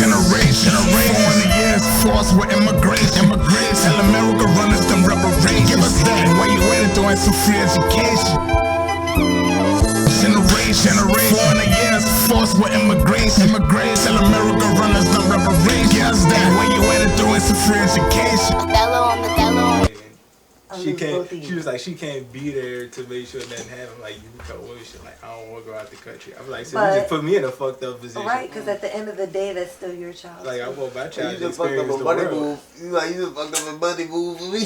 generation. 400 years forced with immigration. Tell America runners them reparations. Give us that. Where you at doing some free education? Generation. 400 years forced with immigration. Tell America runners them reparations. Give us that. Where you at doing some free education? She can't. She was like, she can't be there to make sure nothing happens. Like you told me, shit. Like I don't want to go out the country. I'm like, so you just put me in a fucked up position. Right, because at the end of the day, that's still your child. Like I want my child to just fucked up experience a the money world. move. You just fucked up a money move for me.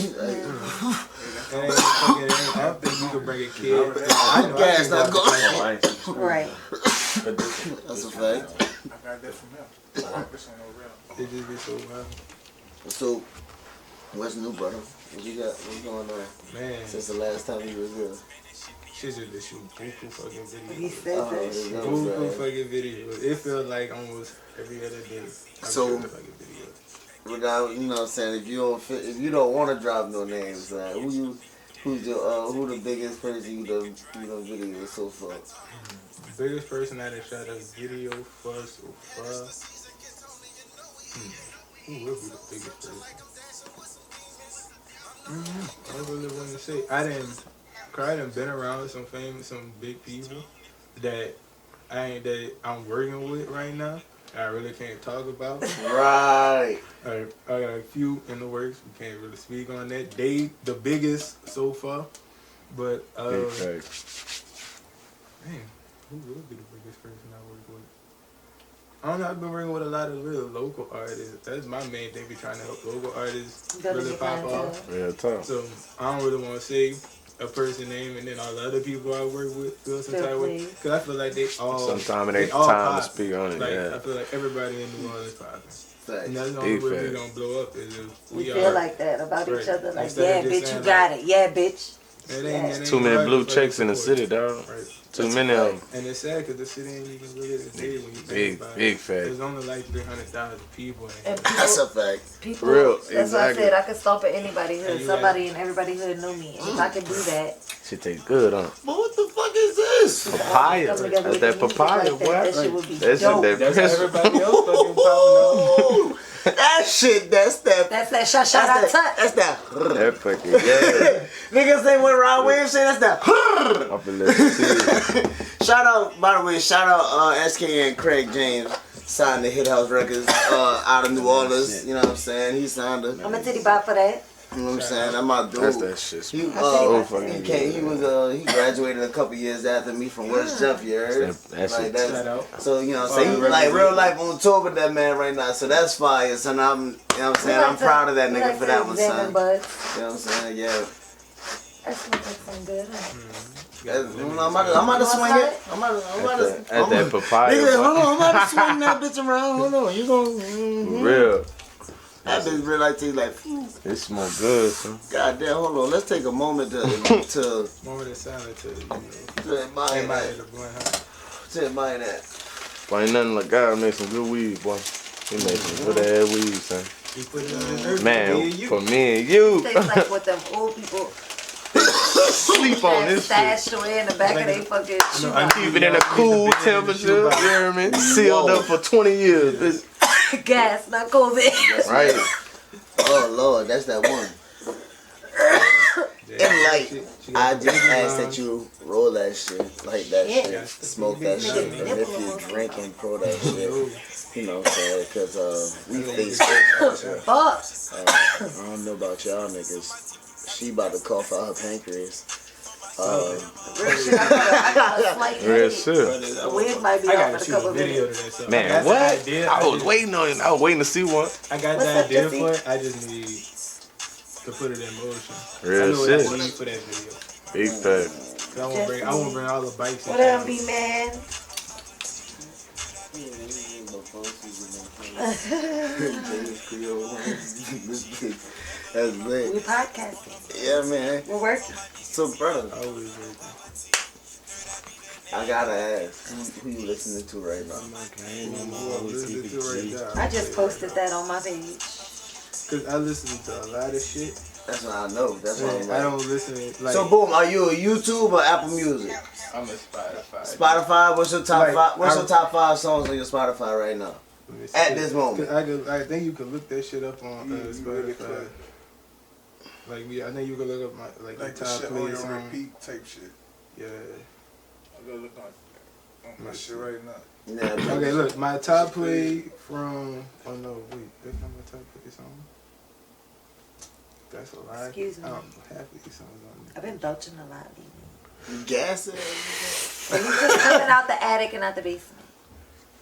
I don't think you can bring a kid. Gas not going. Right. That's a fact. I got that from him. 100% no real. It just be so wild. So, what's new, brother? What you got? What's going on? Man, Since the last time you was here. she just shoot buku fucking He videos. said that shit. Buku fucking videos. It feels like almost every other day. So, fucking videos. Without, you know what I'm saying, if you don't want to drop no names, who the biggest person you done video so far? The biggest person that has shot a video for so far. Who will be the biggest person? I don't really want to say. I done been around some big people that I'm working with right now. I really can't talk about. Right. I got a few in the works. We can't really speak on that. They the biggest so far, but man, who will be the biggest person I work with? I don't know. I've been working with a lot of real local artists. That's my main thing. Be trying to help local artists really pop off. Real tough. So I don't really want to say a person name and then all the other people I work with feel some type of way. Because I feel like they all. Sometimes it ain't the time to speak on it. Like, Yeah. I feel like everybody in New Orleans popping. Facts. And that's the only way we're gonna blow up is if We feel like that about right. each other. Like, Instead yeah, of just bitch, you saying, got like, it. Yeah, bitch. It ain't Too many right blue for checks in the support. city, dog. Right. Too many of them. And it's sad because the city ain't even really as big when you think Big, about big it. fact. There's only like 300,000 people. And That's a fact. people, Real, that's why I exactly. said I could stomp at anybody's hood. And you Somebody in everybody's hood know me. And if I can do that, Shit tastes good, huh? But what the fuck is this? Papaya. come together That's with that the music papaya, like boy. that shit would be That's dope. that That's press. everybody else fucking popping up. That shit, that's that. That's that shot I touch. That's that. That fucking, yeah. Niggas say what Ron Williams say, that's that. I'm finna let you see it. Shout out, by the way, SK and Craig James signed the Hit House Records out of New Orleans. You know what I'm saying? He signed it. I'm a titty bot for that. You know what I'm saying? That's my dude. That's that shit. He, So fucking he came. He graduated a couple years after me from West Jeff. You heard? That Like shit. that. Shout out. So you know, say he like real life on tour with that man right now. So that's fire. So now I'm, you know what I'm saying? I'm proud of that nigga for that one, son. You know what I'm saying? Yeah. That smells like some good, huh? I'm about to swing it. I'm about to. At that papaya. Nigga, hold boy. on, I'm about to swing that bitch around. Hold on, you gonna. Real. That bitch really like tastes like. It smells good, son. Goddamn, hold on. Let's take a moment to Moment of silence to, admire admire that. the blunt, huh? To admire that. Boy, ain't nothing like God make some good weed, boy. He make some good ass weed, son. You put it on the earth, Man, for me and you. Tastes like what them old people Sleep on that this shit. stashed away in the back of their fucking shoe. I Keep it in a cool temperature, you hear me? Sealed up for 20 years, bitch. Gas, not COVID. Right? Oh Lord, that's that one. In light, I just ask that you roll that shit, light that shit, smoke that shit, and if you drink and pour that shit, you know what I'm saying? Because we face Fuck. I don't know about y'all niggas. She about to cough out her pancreas. Real shit. The wig might be I off gotta in a shoot couple a video minutes. to that stuff. Man, what? I was waiting on it. I was waiting to see one. I got What's the up, idea Jesse? for it. I just need to put it in motion. Real I know what shit. I need for that video. Big fact. 'Cause I won't bring all the bikes. What up, B man? That's lit. We podcasting. Yeah, man. We're working. So, brother, Always working. I gotta ask, who you listening to right now? I just posted that on my page. Cause I listen to a lot of shit. That's what I know. That's what I'm I like. don't listen like. So, boom, are you a YouTube or Apple Music? I'm a Spotify. Spotify. What's your top Like, five? What's your top 5 songs on your Spotify right now? Let me see. At this moment. I think you could look that shit up on Spotify. Like I think you could look up my Like the the top shit on play your song. repeat type shit. Yeah. I'll go look on my shit right now. Yeah, Okay, look, my top play from. Oh no, wait, that's not my top play song. That's a lie. Excuse me. I don't know half of these songs on there. I've been belching a lot lately. You gas it? But he's just coming out the attic and out the basement.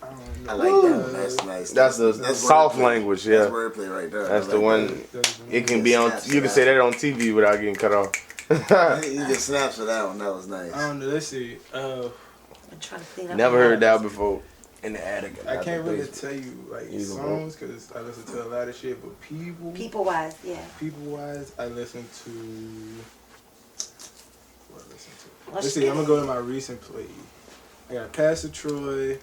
I don't know. I like that. That's nice. That's the soft wordplay. language, yeah. That's wordplay right there. That's I the like one. That's the It can one. be on. Snaps You can say that on TV without getting cut off. that. You get snaps for that one. That was nice. I don't know. Let's see. I'm trying to clean up. Never my heard house. that before. In the attic. I out can't the really basement. tell you like Either songs because I listen to a lot of shit, but People wise, yeah. people wise, I listen to. What I listen to? Let's Let's see. I'm gonna go to my recent play. I got Pastor Troy.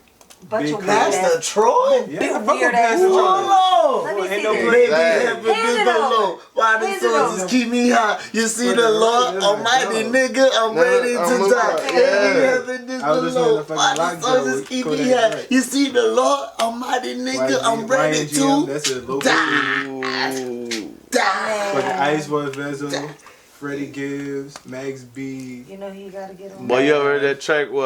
Bunch Big of weird Pastor ass. Troy? Yeah, Big I fuck with weird ass Pastor Troy. Hold Let on. me see ain't no this. play. Baby, Hand heaven it is over. below. Why the Hand it sources over. keep me high? You see Put the it Lord right there. Almighty, Yeah. nigga. I'm No, ready I'm to looking die. at- Baby, yeah. heaven is I was listening below. to fucking Why the Lockjaw sources with keep me Kodak high? Black. You see the Lord Almighty, nigga. I'm ready YNGM, to that's a local die. Ooh. Die. Fucking Ice Boy Vezo, Freddie Gibbs, Max B. You know he gotta get on. Boy, you ever heard that track with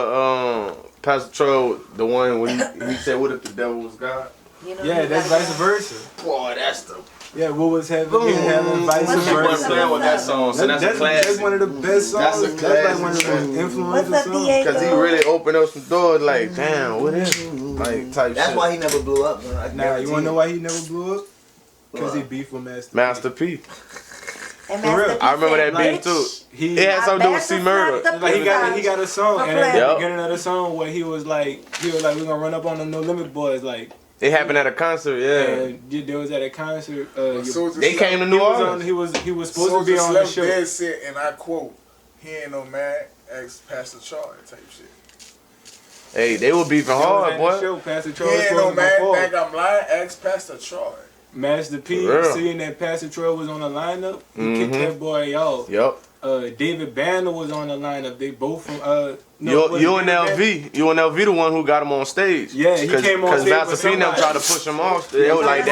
Pastor Troy, the one when he said, "What if the devil was God?" You know Yeah, he that's gotta vice get on. versa. Boy, that's the. Yeah, what was heaven in heaven, vice What's She wasn't versa. playing with that song, so that's a That's classic. one of the best That's songs. a That's like classic one of the track. most influential What's up, songs. Diego? Cause he really opened up some doors. Like, damn, what is it? Like type That's shit. why he never blew up, bro. I Nah, guarantee you wanna know it. why he never blew up? Because he Why? beefed with Master P. Master P. And For real. Master P I remember that said, beef too. He, It had something to do with C Murder. like he got a song, and at Yup. the beginning of the song where he was like, we're gonna run up on the No Limit Boys, like, It happened at a concert, yeah. and there was at a concert. They came to New Orleans. He was supposed to be on the show. Dead said, and I quote, "He ain't no man, ex Pastor Charlie type shit." Hey, they were beefing He was hard, at the boy. show. Pastor He Troy was ain't no supposed to man, perform. think I'm lying, ex Pastor Charlie. Master P, For real. seeing that Pastor Troy was on the lineup, he kicked Mhm. that boy off. Yup. David Banner was on the lineup. They both from was it You and David Banner? LV. You and LV the one who got him on stage. Yeah, he came on stage Master with P and them somebody. tried to push him off. They were like, they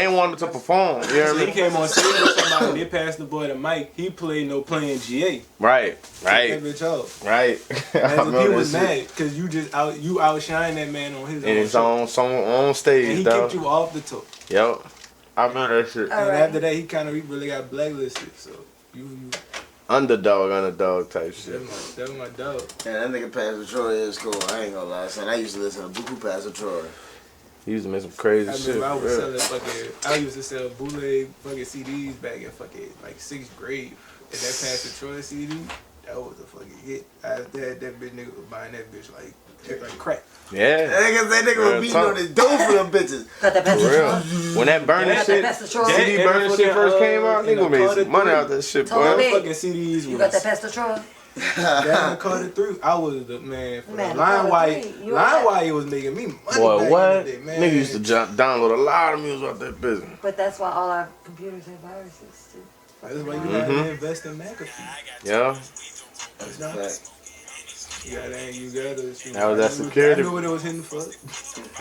ain't want him to perform. You hear So he me? came on stage with somebody. They passed the boy the mic. He played no playing GA. Right, That right, bitch off. right. I Master P remember was that shit. mad because you outshine that man on his And own it's show. on on And stage, he dog. kicked you off the tour. Yep. I remember that shit. All And right. after that, he really got blacklisted. So you Underdog type shit. that was my dog. Yeah, that nigga Pastor Troy is cool. I ain't gonna lie, son. I used to listen to Buku Pastor Troy. He used to make some crazy I shit. remember I was for real. selling I used to sell bootleg fucking CDs back in fucking like 6th grade. And that Pastor Troy CD, that was a fucking hit. I had that bitch nigga was buying that bitch like crack. Yeah. That nigga Real was beating talk. on his dope for them bitches. Got that For Pastor real. Troy. When that burning Got that shit, Pastor Troy. CD That burning shit first came out, and nigga made Carter some money 3. out that shit, Told boy. me. Fucking CDs You got that was Pastor Troy? that and Carter 3. I was the man for Man, Line Carter 3, you Line were Wire was making me money. Boy, back what? In the day, man. Nigga used to download a lot of music out that business. But that's why all our computers have viruses too. That's why you gotta invest in McAfee. Yeah. That's a fact. You gotta. That was that security. I knew what it was hitting for.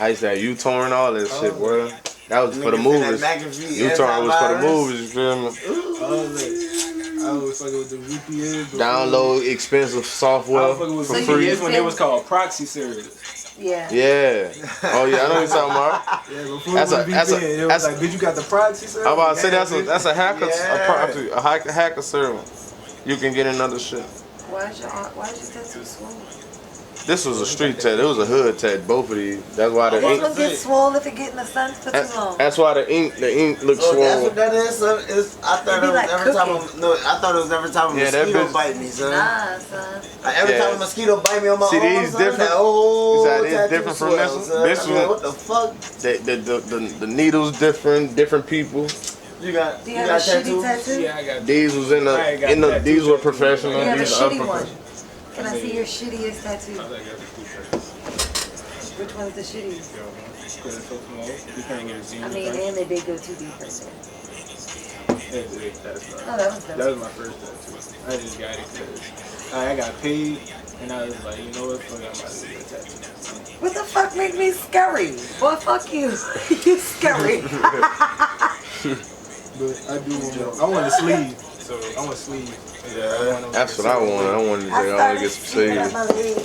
I used to have U-Torn, all that shit, boy. That was for the Niggas movies. said that McAfee U-Torn was for the antivirus. movies, you feel me? Oh, look. I was fucking with the VPN. before. Download expensive I software was fucking with for So you free. just- VPNs when it was called proxy service. Yeah. Yeah. Oh yeah, I know what you're talking about. Yeah, before That's it a- was that's a- VPN, it was that's- like, bitch, you got the proxy service? I'm about to say Yeah, that's a hacker, Yeah. a proxy, a hacker server. You can get another shit. Why is your tattoo swollen? This was a street tat. It was a hood tat. Both of these. That's why the This ink. one gets swollen if it get in the sun for too long. That's why the ink looks Oh, that's what swollen. that is, son. I thought It it be was like every time. cooking. I thought it was every time a Yeah, that mosquito bitch- bite me, son. Nah, son. Like every Yeah. time a mosquito bite me on my See, arm, these son, different- that whole See how it is tattoo different from swell, this one? son. This I be like, one- what the fuck? The needles different people. You got Do you have a shitty tattoo? Yeah, I got These was I ain't got tattoos. these were professional. You have a These are shitty one. unprofessional. Can I see your shittiest tattoo? I got the two shirts. Which one's the shittiest? Because it's so small, you can't really see I them. mean, and they did go too deep right there. That's Oh, that was That dope. was my first tattoo. I just got it because I got paid, and I was like, you know what, fuck it, I'm about to get a tattoo. What the fuck make me scary? Boy, fuck you. You scary. But I do want. I want a sleeve. So I want a sleeve. Yeah. That's what I want. I want to I get some started sleeves. my leg.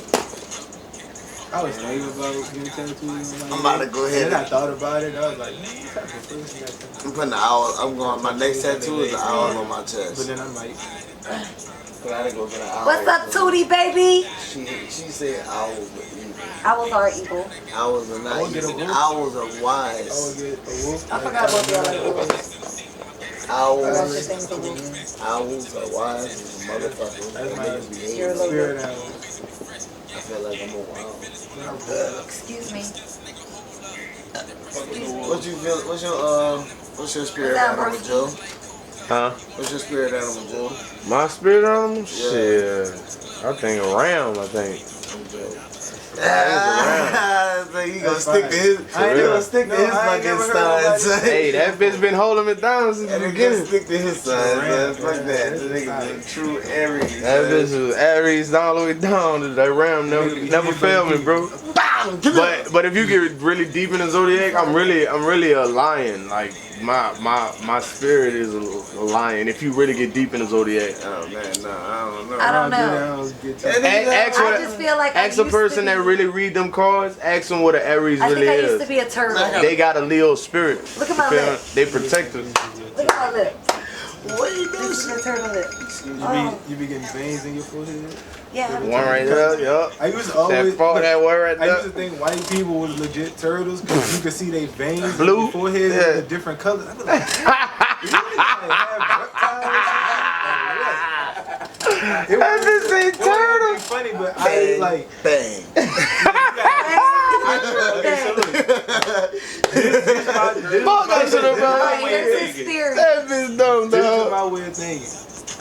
I was thinking about getting tattoos. I'm about to go ahead And then I and thought about it. I was like, man, what type of person got tattoos? I'm putting the owl. I'm going. My next tattoo is an owl on my But chest. then I'm like, But I didn't go get an owl. What's up, Tootie, baby? She said owls were evil. Owls are evil. Owls are I not would get a evil. wolf. Owls are I would wise. get a wolf. I forgot what y'all like wolves. Owls. What's your thing for wolves? Owls are wise as motherfuckers. That's They my niggas behave. You're a little spirit bit. animal. I feel like I'm a wild. Excuse me. What you feel? What's your spirit What's that, animal, bro? Joe? Huh? What's your spirit animal, Joe? My spirit animal? Yeah. Shit. I think a ram, I think. So you gonna stick to his? I ain't real. never stick to No, his I ain't fucking never heard style. Hey, that bitch been holding me down since the And he beginning. gonna stick to his side, man. Fuck Yeah, that. that's The nigga right. a true Aries. That bitch was Aries all the way down. That ram never failed me, bro. But if you get really deep in the zodiac, I'm really a lion. Like my spirit is a lion. If you really get deep in the zodiac, Oh man, no, I don't know. I don't know. ask I just feel like I ask a used person to that be- really read them cards. Ask them what an Aries I really think I used is. to be a turtle. They got a Leo spirit. Look at my You feel lips. me? They protect us. Look at my lips. What you This is doing? a turtle lip. You be getting veins in your forehead? Yeah. One right there, yup. I used to That always. that word right I used to there. think white people was legit turtles because you could see their veins Blue? in their forehead Yeah. in different colors. I be like, you really like have reptiles or something? It That bitch say it wasn't turtle. funny, but I Bang, like. bang. Okay, so look. This is Fuck that shit up, Right, bro. this is theory. That bitch dumb, This is dog. my way of thinking.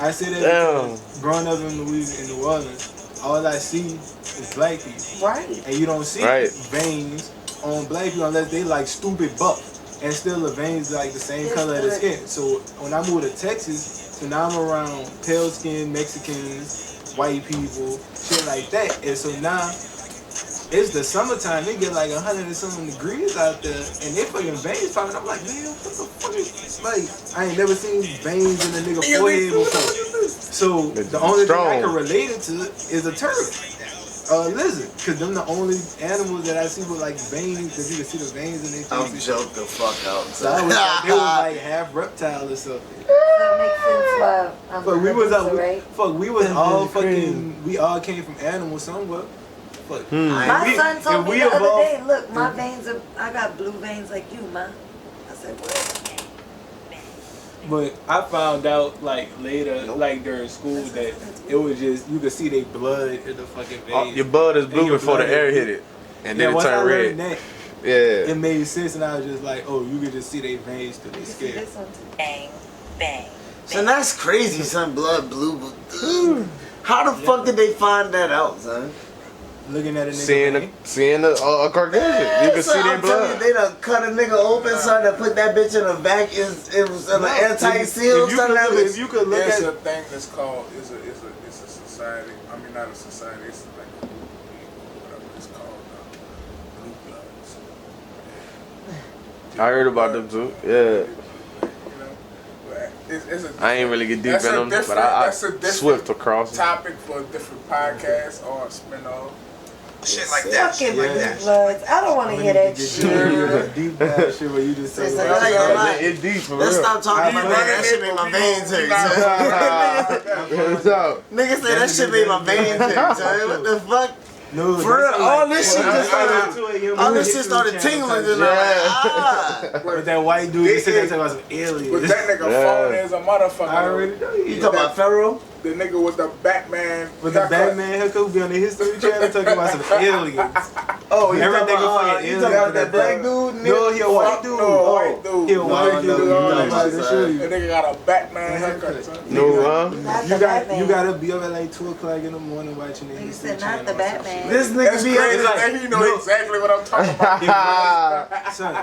I say that Damn. because growing up in New Orleans, all I see is black people. Right. And you don't see Right. veins on black people unless they like stupid buff. And still the veins like the same Yes, color of the correct. skin. So when I moved to Texas, so now I'm around pale skinned Mexicans, white people, shit like that. And so now it's the summertime, they get like 100 and something degrees out there and they fucking veins popping. I'm like, man, what the fuck is like I ain't never seen veins in a nigga forehead before. So the only thing I can relate it to is a turtle. Lizard, because them the only animals that I see with like veins, that you can see the veins in their face. I'm and shit. joking the fuck out. So I was like, they was like half reptile or something. That makes sense why I'm Fuck, we was Medusa, right? fuck, we was all is crazy. fucking, we all came from animals somewhere. Fuck. My we- son told if me we the other evolved- day, look, my veins are, I got blue veins like you, ma. I said, what? But I found out like later, like during school, that it was just you could see their blood in the fucking veins. Your blood is blue And your before the blood air is- hit it. And Yeah, then it once I turned learned red. that, Yeah. it made sense, and I was just like, oh, you could just see their veins through their You see skin. this one too? Bang, bang. Son, that's crazy, son. Blood blue. How the fuck did they find that out, son? Looking at a nigga. Seeing a Caucasian. You can Son, see their I'm telling you, blood. they done cut a nigga open, son, to put that bitch in a vac. It was an anti-seal, If you son. could That look- was- if you could look There's at a thing that's called it's a society. I mean, not a society. It's like a group of whatever it's called. Blue bloods. I heard about them too. Yeah. You know, but it's a I ain't really get deep that's in a them, but different- I that's a different swift across them. topic for a different podcast or a spin-off. Shit like that. Fucking Shit like blue that. bloods. I don't want to hear that shit. Deep dive shit where you just say, It's like, like- I ain't gonna lie. It's deep for Let's real. stop talking about that. That shit made my veins hurt, son. What's up? Niggas say that shit made my veins hurt, son. What the fuck? no, For real, that's all like- this shit just started. All this shit started tingling, and I'm like, ah. But that white dude just sit there talking about some But aliens. that nigga Yeah. phone is a motherfucker. I already know You talking about Pharaoh? The nigga with the Batman. With the haircut. Batman haircut be on the History Channel talking about some aliens. Oh, you Everything talking about, fucking you talking about aliens that in black that dude? No, he a white dude. No, white dude. He'll white dude. That nigga got a Batman haircut, son. No, huh? Not the You Batman. gotta be up at like 2 o'clock in the morning watching the You History said not Channel the or some Batman. shit. This That's nigga be crazy. like, That he know exactly what I'm talking about. Son,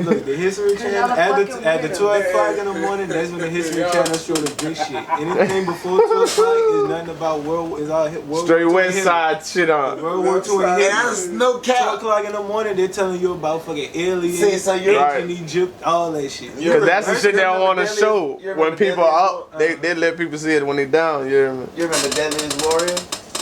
look, the History Channel at the 12 o'clock in the morning. That's when the History Channel show the good shit. Anything before 2 o'clock is nothing about world. Is all World Straight War II West and Side shit on. World War II and and Hitler. that's no 2 cap. o'clock in the morning, they're telling you about fucking aliens, See, so you're ancient right. Egypt, all that shit. Cause that's the shit they don't want to Deadliest- show. you remember When people Deadliest are up, they let people see it when they down. You hear me? You remember Deadliest Warrior?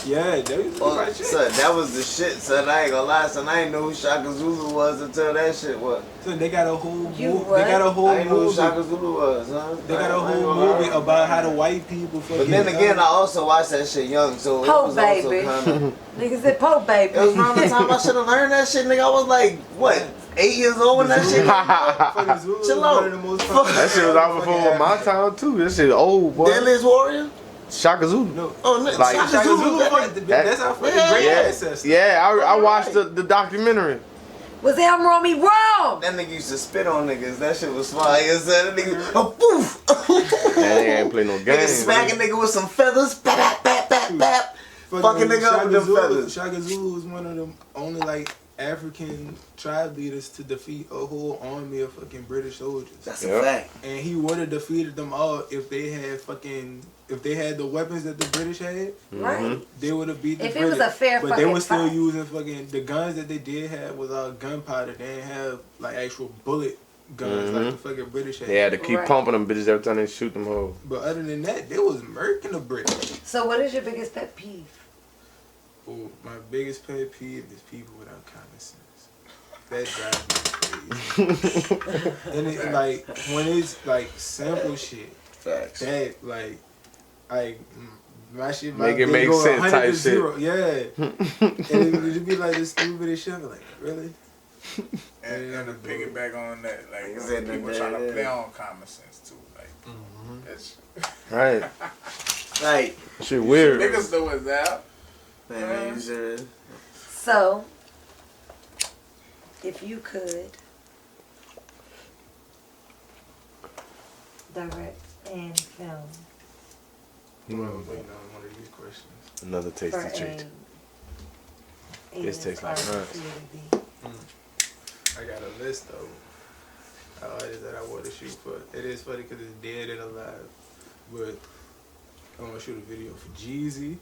Yeah, that was Oh, my shit. son, that was the shit, son. I ain't gonna lie, son. I ain't know who Shaka Zulu was until that shit was. So they got a whole You movie. what? They got a whole I ain't know who movie. Shaka Zulu was, huh? They got a I ain't whole gonna lie. movie about how the white people fucking. But then again, I also watched that shit young, so it Po was also baby. kinda... Nigga said Po baby. It was around the time I should have learned that shit, nigga. I was like, what, 8 years old when that shit came out? Fucking Zulu was Chill one out. of the most Fuck. That shit was out before my time too. That shit old, boy. Deadliest Warrior? Shaka Zulu. No, Oh, nigga, Like- Shaka Shaka Zulu. Zulu, that's our fucking Yeah. great Yeah, ancestor. yeah. I watched the documentary. Was Elm Romy wrong? That nigga used to spit on niggas. That shit was fire. That nigga, oh, poof. That nigga ain't play no Nigga games. smacking nigga with some feathers. Bap, bap, bap, bap, bap. Fucking nigga up with them feathers. Shaka Zulu was one of the only like African tribe leaders to defeat a whole army of fucking British soldiers. That's Yep. a fact. And he would have defeated them all if they had the weapons that the British had. Right. They would have beat the If it British. was a fair but they fucking were still fight. using fucking the guns that they did have was all gunpowder. They didn't have like actual bullet guns like the fucking British had. They had to keep Right. pumping them bitches every time they shoot them hoes. But other than that, they was murking the British. So what is your biggest pet peeve? Oh, my biggest pet peeve is people without common sense. That drives me crazy. And it, like when it's like simple shit, Facts. that like my shit Make might it make go sense 100 type to 0. Yeah. And it would be like this stupidest shit. I'm like, really? And to piggyback on that, like Niggas in the people bed, try to yeah. play on common sense too. Like that's Right. Like, Shit weird. niggas know what's out. man, you should. So, if you could direct and film Well, waiting on one of these questions. Another for tasty treat. This tastes like nuts. I got a list though. Artists that I want to shoot for. It is funny because it's dead and alive. But I want to shoot a video for Jeezy,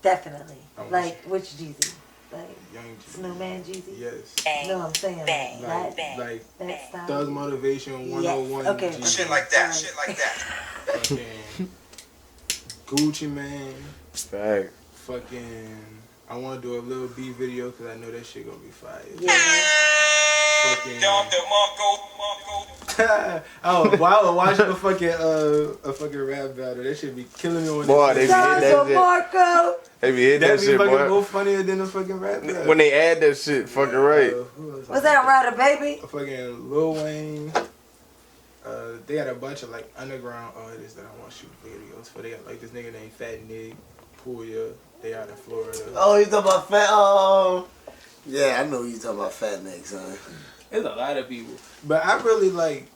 Definitely. I want Like, which Jeezy? Like, Young Jeezy. Snowman Jeezy? Yes. No, I'm saying Like, that like style. Thug Motivation 101. Yes. Okay. Jeezy. Shit like that. Shit like Fucking Gucci Man. Fact. Fucking. I want to do a little B video because I know that shit gonna be fire. Yeah. Fucking. Oh, wow! I was watching a fucking rap battle. That shit be killing me when Boy, they be hitting that Dr. shit. Marco! They be hitting that that be shit, fucking boy. more funnier than the fucking rap battle. When they add that shit, fucking right. Who else? Was that Ryder Baby? Fucking Lil Wayne. They got a bunch of like underground artists that I want to shoot videos for. They got like this nigga named Fat Nick, Puya. They out in Florida. Oh, you talking about fat? Oh, yeah, I know you talking about fat niggas, son. There's a lot of people, but I really like.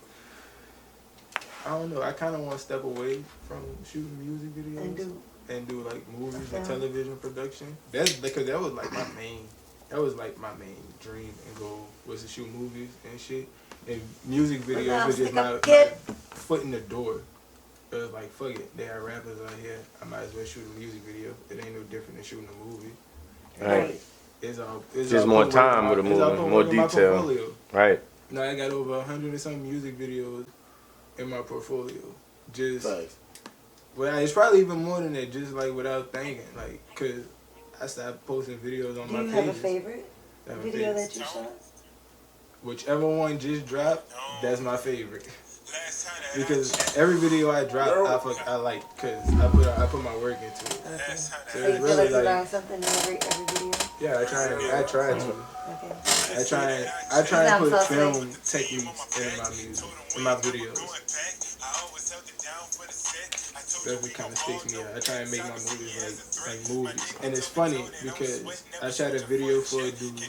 I don't know. I kind of want to step away from shooting music videos and do like movies and television production. That's because that was like my main. That was like my main dream and goal was to shoot movies and shit. And music videos was just my foot in the door. It was like, fuck it, there are rappers out here. I might as well shoot a music video. It ain't no different than shooting a movie. Right. It's Just all more put time work with a it's all movie, put more work in my detail. portfolio. Right. Now I got over 100 and some music videos in my portfolio. Just, well, it's probably even more than that. Just like without thinking, like, cause I stopped posting videos on my pages. Do you have a favorite video that you shot? Whichever one just dropped, that's my favorite. Because every video I drop, I like, cause I put my work into it. Okay. So So you it's feel really like you like, learn something in every video? yeah, I try to. Okay. I try and put film techniques in my music, in my videos. That's what kind of sticks me out. I try and make my movies like movies. And it's funny because I shot a video for a dude,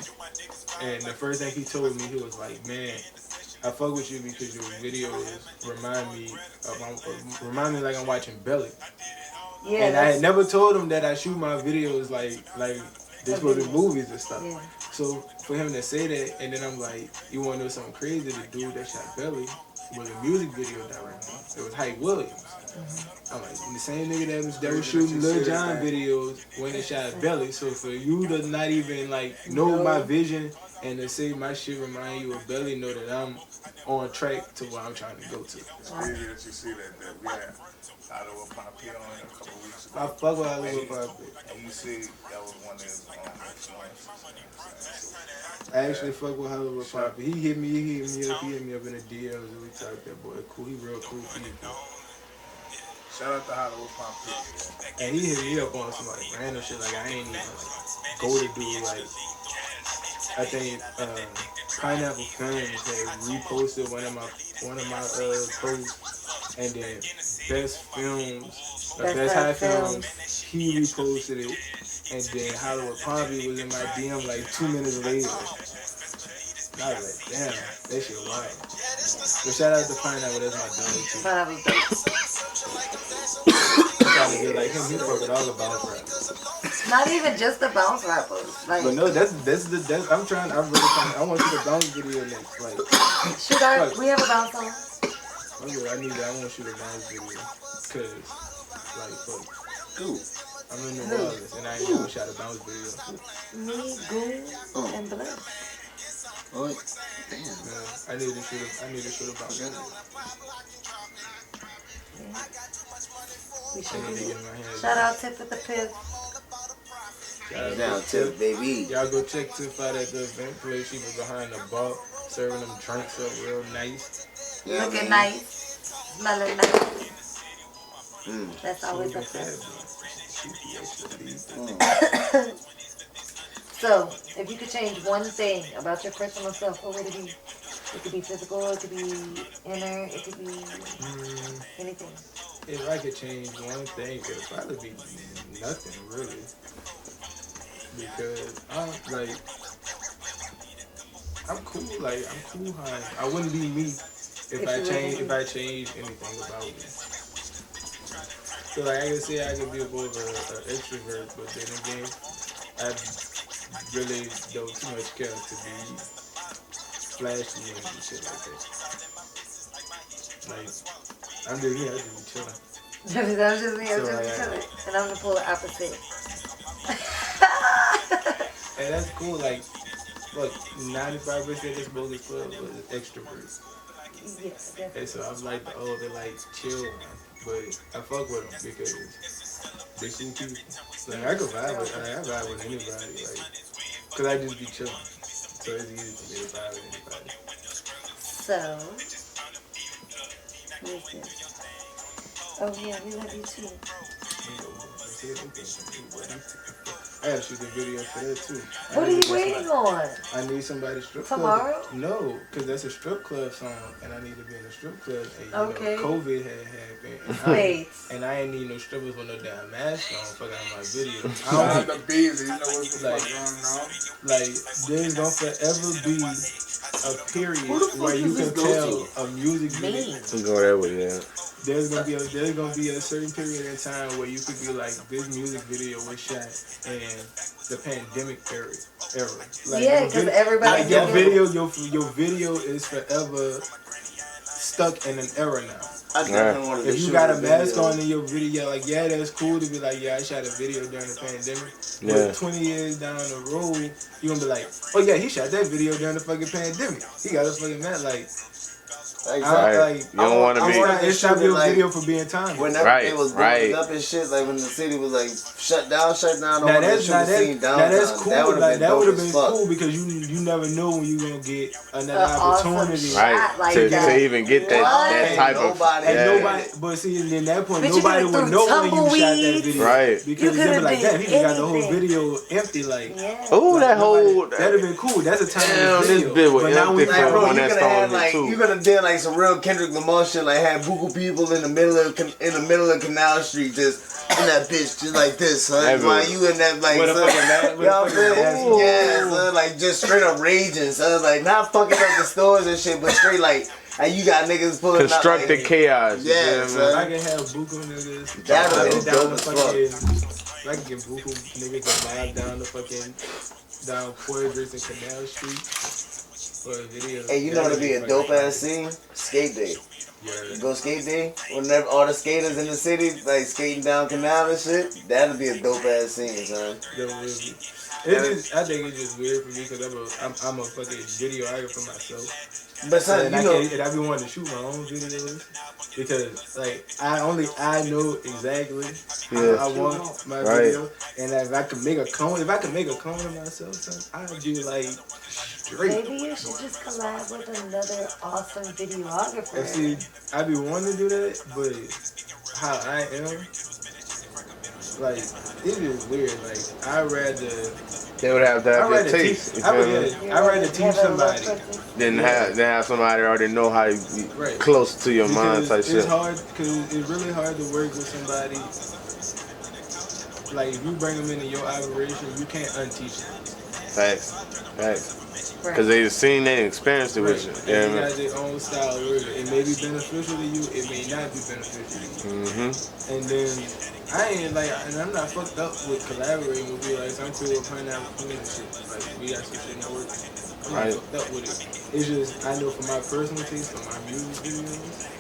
and the first thing he told me, he was like, man, I fuck with you because your videos remind me like I'm watching Belly. Yeah, And I had never told him that I shoot my videos like this for the movies and stuff. Yeah. So for him to say that, and then I'm like, you want to know something crazy? The dude that shot Belly was a music video director. It was Hype Williams. I'm like, the same nigga that was shooting Lil Jon videos when they shot Belly. So for you to not even like know my vision and to say my shit remind you of Belly, know that I'm on track to where I'm trying to go to. It's crazy that you see that we had Hollywood Poppy on a couple weeks ago. I fuck with Hollywood Poppy. And you see that was one of his influences. I actually fuck with Hollywood Poppy. He hit me up in the DMs and we talked that boy cool. He real cool people. Shout out to Hollywood Poppy. And he hit me up on some like random shit like I ain't even like go to do like I think Pineapple Films had reposted one of my posts, and then Best High Films, he reposted it, and then Hollywood Poppy was in my DM like 2 minutes later. And I was like, damn, that shit wild. But shout out to Pineapple, that's my dog too. Pineapple's dope. I'm trying to get like him, he fuck with all the bounce rappers. Not even just the bounce rappers. Like, But no, that's I want to see the bounce video next. Like, we have a bounce song? I want to shoot a bounce video. Cause, like, fuck. I'm in New Orleans and I ain't never shot a bounce video. Me, Goon, and Bless. Oh, damn. Yeah, I need to shoot a bounce video. We should I need to do get it. in my hands. Shout out Tip with the Pip. Down Tip, baby. Y'all go check Tiff out at the event place. She was behind the bar, serving them drinks up real nice. Yeah, Looking man. nice. Smelling nice. That's always a plus. So, if you could change one thing about your personal self, what would it be? It could be physical, it could be inner, it could be anything. If I could change one thing, it would probably be nothing really. Because I'm cool. Like I'm cool. I wouldn't be me if I changed anything about me. So like I can say I could be more of an extrovert, but then again, I really don't too much care to be flashy and shit like that. Like I'm just me. I just be chilling. That was just me. I was So, just chilling. And I'm gonna pull the opposite. And that's cool. Like, look, 95% of this Bully Club was extroverts. Yes, definitely. And so I'm like the older, like, chill one. But I fuck with them because they cool people. Like, I can vibe with anybody. Like, because I just be chilling. So it's easy for me to vibe with anybody. So, who is this? Oh yeah, we love you too. I gotta shoot the video for that too. What are you waiting on? I need somebody strip Tomorrow? club. No, because that's a strip club song, and I need to be in a strip club. And Okay. COVID had happened. Wait. And I ain't need no strippers with no damn mask on. Fuck out my video. Shout out to Beezy, you know what's the fuck going on? Like there's gonna forever be a period where you can tell a music video. Go that way, yeah. There's gonna be a certain period in time where you could be like, this music video was shot in the pandemic era. Like, Yeah, because everybody. like your video is forever stuck in an era now. I definitely wanted to If you shoot got a video. mask on in your video, like that's cool to be like, I shot a video during the pandemic. Yeah. But 20 years down the road, you gonna be like, oh yeah, he shot that video during the fucking pandemic. He got a fucking man like. Exactly. You don't want to be. It's stop your video for being timeless. Whenever Right, it was right. blowing up and shit, like when the city was like shut down. Now that's cool. That would have been fuck. cool because you never know when you gonna get another opportunity. Awesome. Right, Like to even get that type of. Nobody, but see, in that point, But you nobody could've would threw know when you shot that tumbleweeds. video, Right. Because You they'd be could've like, been damn, he just got the whole anything. video empty, like. Yeah. Oh, that whole. That'd have been cool. That's a time Damn, video. this bit was But now empty we for like, one that's on like, too. you could have did like like some real Kendrick Lamar shit, like had buku people in the middle of Canal Street, just in that bitch, just like this, son. While you in that like, What a son, fucking man, you know what I'm saying? Yeah, son, like just straight up raging, son. Like not fucking up the stores and shit, but straight like you got niggas pulling up. Constructed like, chaos. Yeah, son. I can have buku niggas. That'd be down dope the as fuck. fucking. I can get buku niggas to vibe down the fucking down Poydras and Canal Street for a video. Hey, you know what'd be a dope ass scene? Skate day. Yeah. Go skate day. Whenever all the skaters in the city like skating down Canal and shit, that'd be a dope ass scene, son. That would be. I think it's just weird for me because I'm a fucking videographer myself. But son, And I be wanting to shoot my own videos because like I know exactly how I want my video, and if I could make a clone of myself, son, I'd be like straight. Maybe you should just collab with another awesome videographer. And see, I be wanting to do that, but how I am, like it is weird. Like I'd rather. They would have to have your taste. I'd rather teach somebody than have somebody already know how to be close to your mind type shit. It's hard because it's really hard to work with somebody. Like if you bring them into your operation, you can't unteach them. Facts. Because they've seen it and experienced it with you. And they got their own style of work. It may be beneficial to you. It may not be beneficial to you. And then and I'm not fucked up with collaborating with you. Like, I'm cool with playing out with and shit. Like, we got some shit in the works. I'm not fucked up with it. It's just, I know for my personal taste, for my music videos,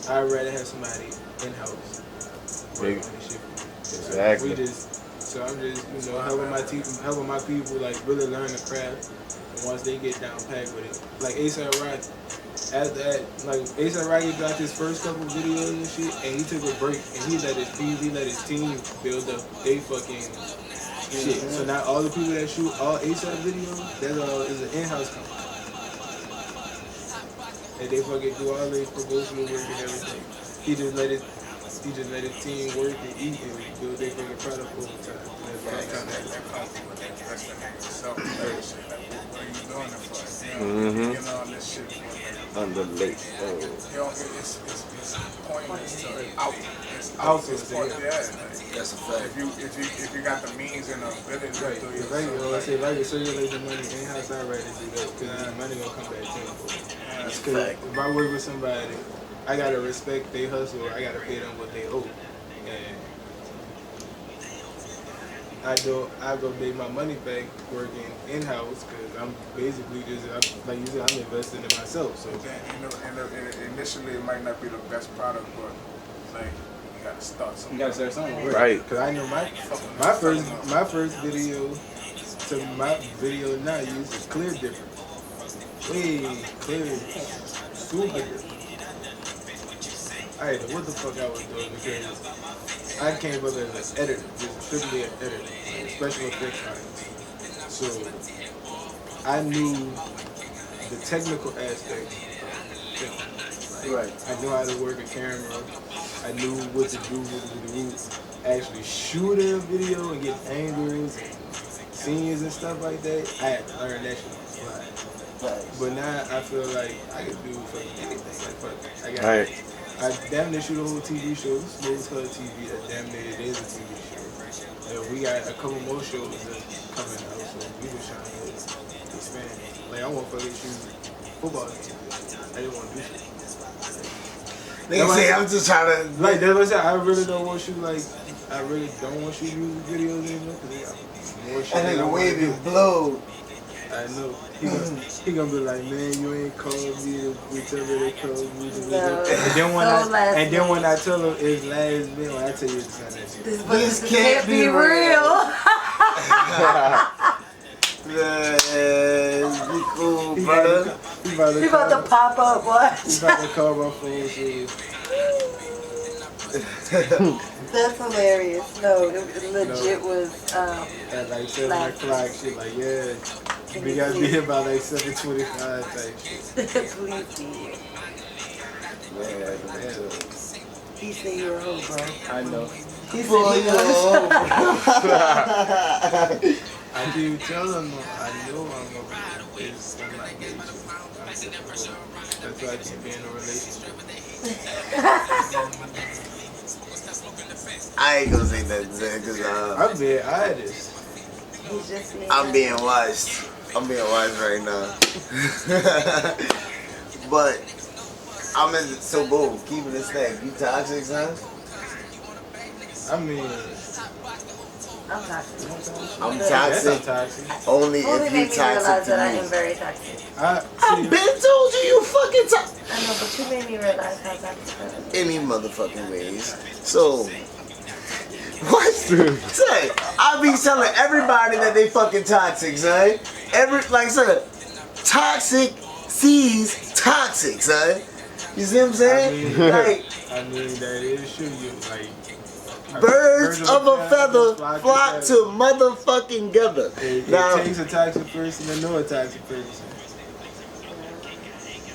I'd rather have somebody in-house work on this shit. Exactly. So I'm just, helping my people, like, really learn the craft. And once they get down packed with it. Like, A$AP Rocky. After that, like A$AP Rocky got his first couple videos and shit, and he took a break and he let his team build up they fucking shit. So now all the people that shoot all A$AP videos, that is an in-house company. And they fucking do all their promotional work and everything. He just let his team work and eat and build their fucking product over time. That's kind of this shit. Under late. It's pointless to out. It's pointless. That's a fact. If you got the means and the ability to do it, I say like circulate the money in-house, I'd rather do that because the money gonna come back tenfold. Because if I work with somebody, I gotta respect their hustle. I gotta pay them what they owe, and I go make my money back working in-house because I'm basically just like you said, I'm investing in myself. So and initially it might not be the best product, but like you gotta start somewhere. you gotta start somewhere, right? Because I know my first video to my video now uses clear difference, way clear, super different. I didn't know what the fuck I was doing because I came up as an editor, just strictly an editor, like special effects artist. So I knew the technical aspects of film. Like, I knew how to work a camera. I knew what to do actually shoot a video and get angles and scenes and stuff like that. I had to learn that shit on the fly. But now I feel like I can do fucking anything. Like fuck, I damn near shoot a whole TV show, Smooth Color TV, that damn near it is a TV show. And we got a couple more shows that's coming out, so we just trying to expand. Like, I want to fucking shoot football games. I didn't want to do shit. Nigga say, I'm just trying to... Like, that's what I said, I really don't want to shoot, like, I really don't want to shoot music videos anymore, because they got more shit. That nigga wavy blue. I know. He gonna be like, man, you ain't called me to whichever they called me to. And then when I tell him it's last minute, when I tell you it's not that shit. This can't be real. Man, be cool, brother. He about to pop up, what? He about to call my phone, shit. That's hilarious. No, it legit was, At like 7 o'clock, shit, like, yeah. We gotta be here by like 7:25 type shit. Please be here. Man, He said you're a hoe, bro. I know. He said you're a hoe. I keep telling him, I know I'm gonna be this. I'm not getting you. That's why I can't be in a relationship. I ain't gonna say nothing because I'm being honest. He's just being I'm being watched. I'm being watched right now. But I'm in. So boom, keeping it stack. You toxic, son? I mean, I'm toxic. I'm that's toxic. not toxic. Only Fully if made you me realize toxic that I to am me. very toxic. I've been told you fucking toxic. I know, but you made me realize how toxic I am. Any motherfucking ways. So. What? Say, I be telling everybody that they fucking toxic, son. Like I said, toxic sees toxic, son. You see what I'm saying? Like, I mean that is true. You like birds of a feather flock to motherfucking together. It Now, takes a toxic person to know a toxic person.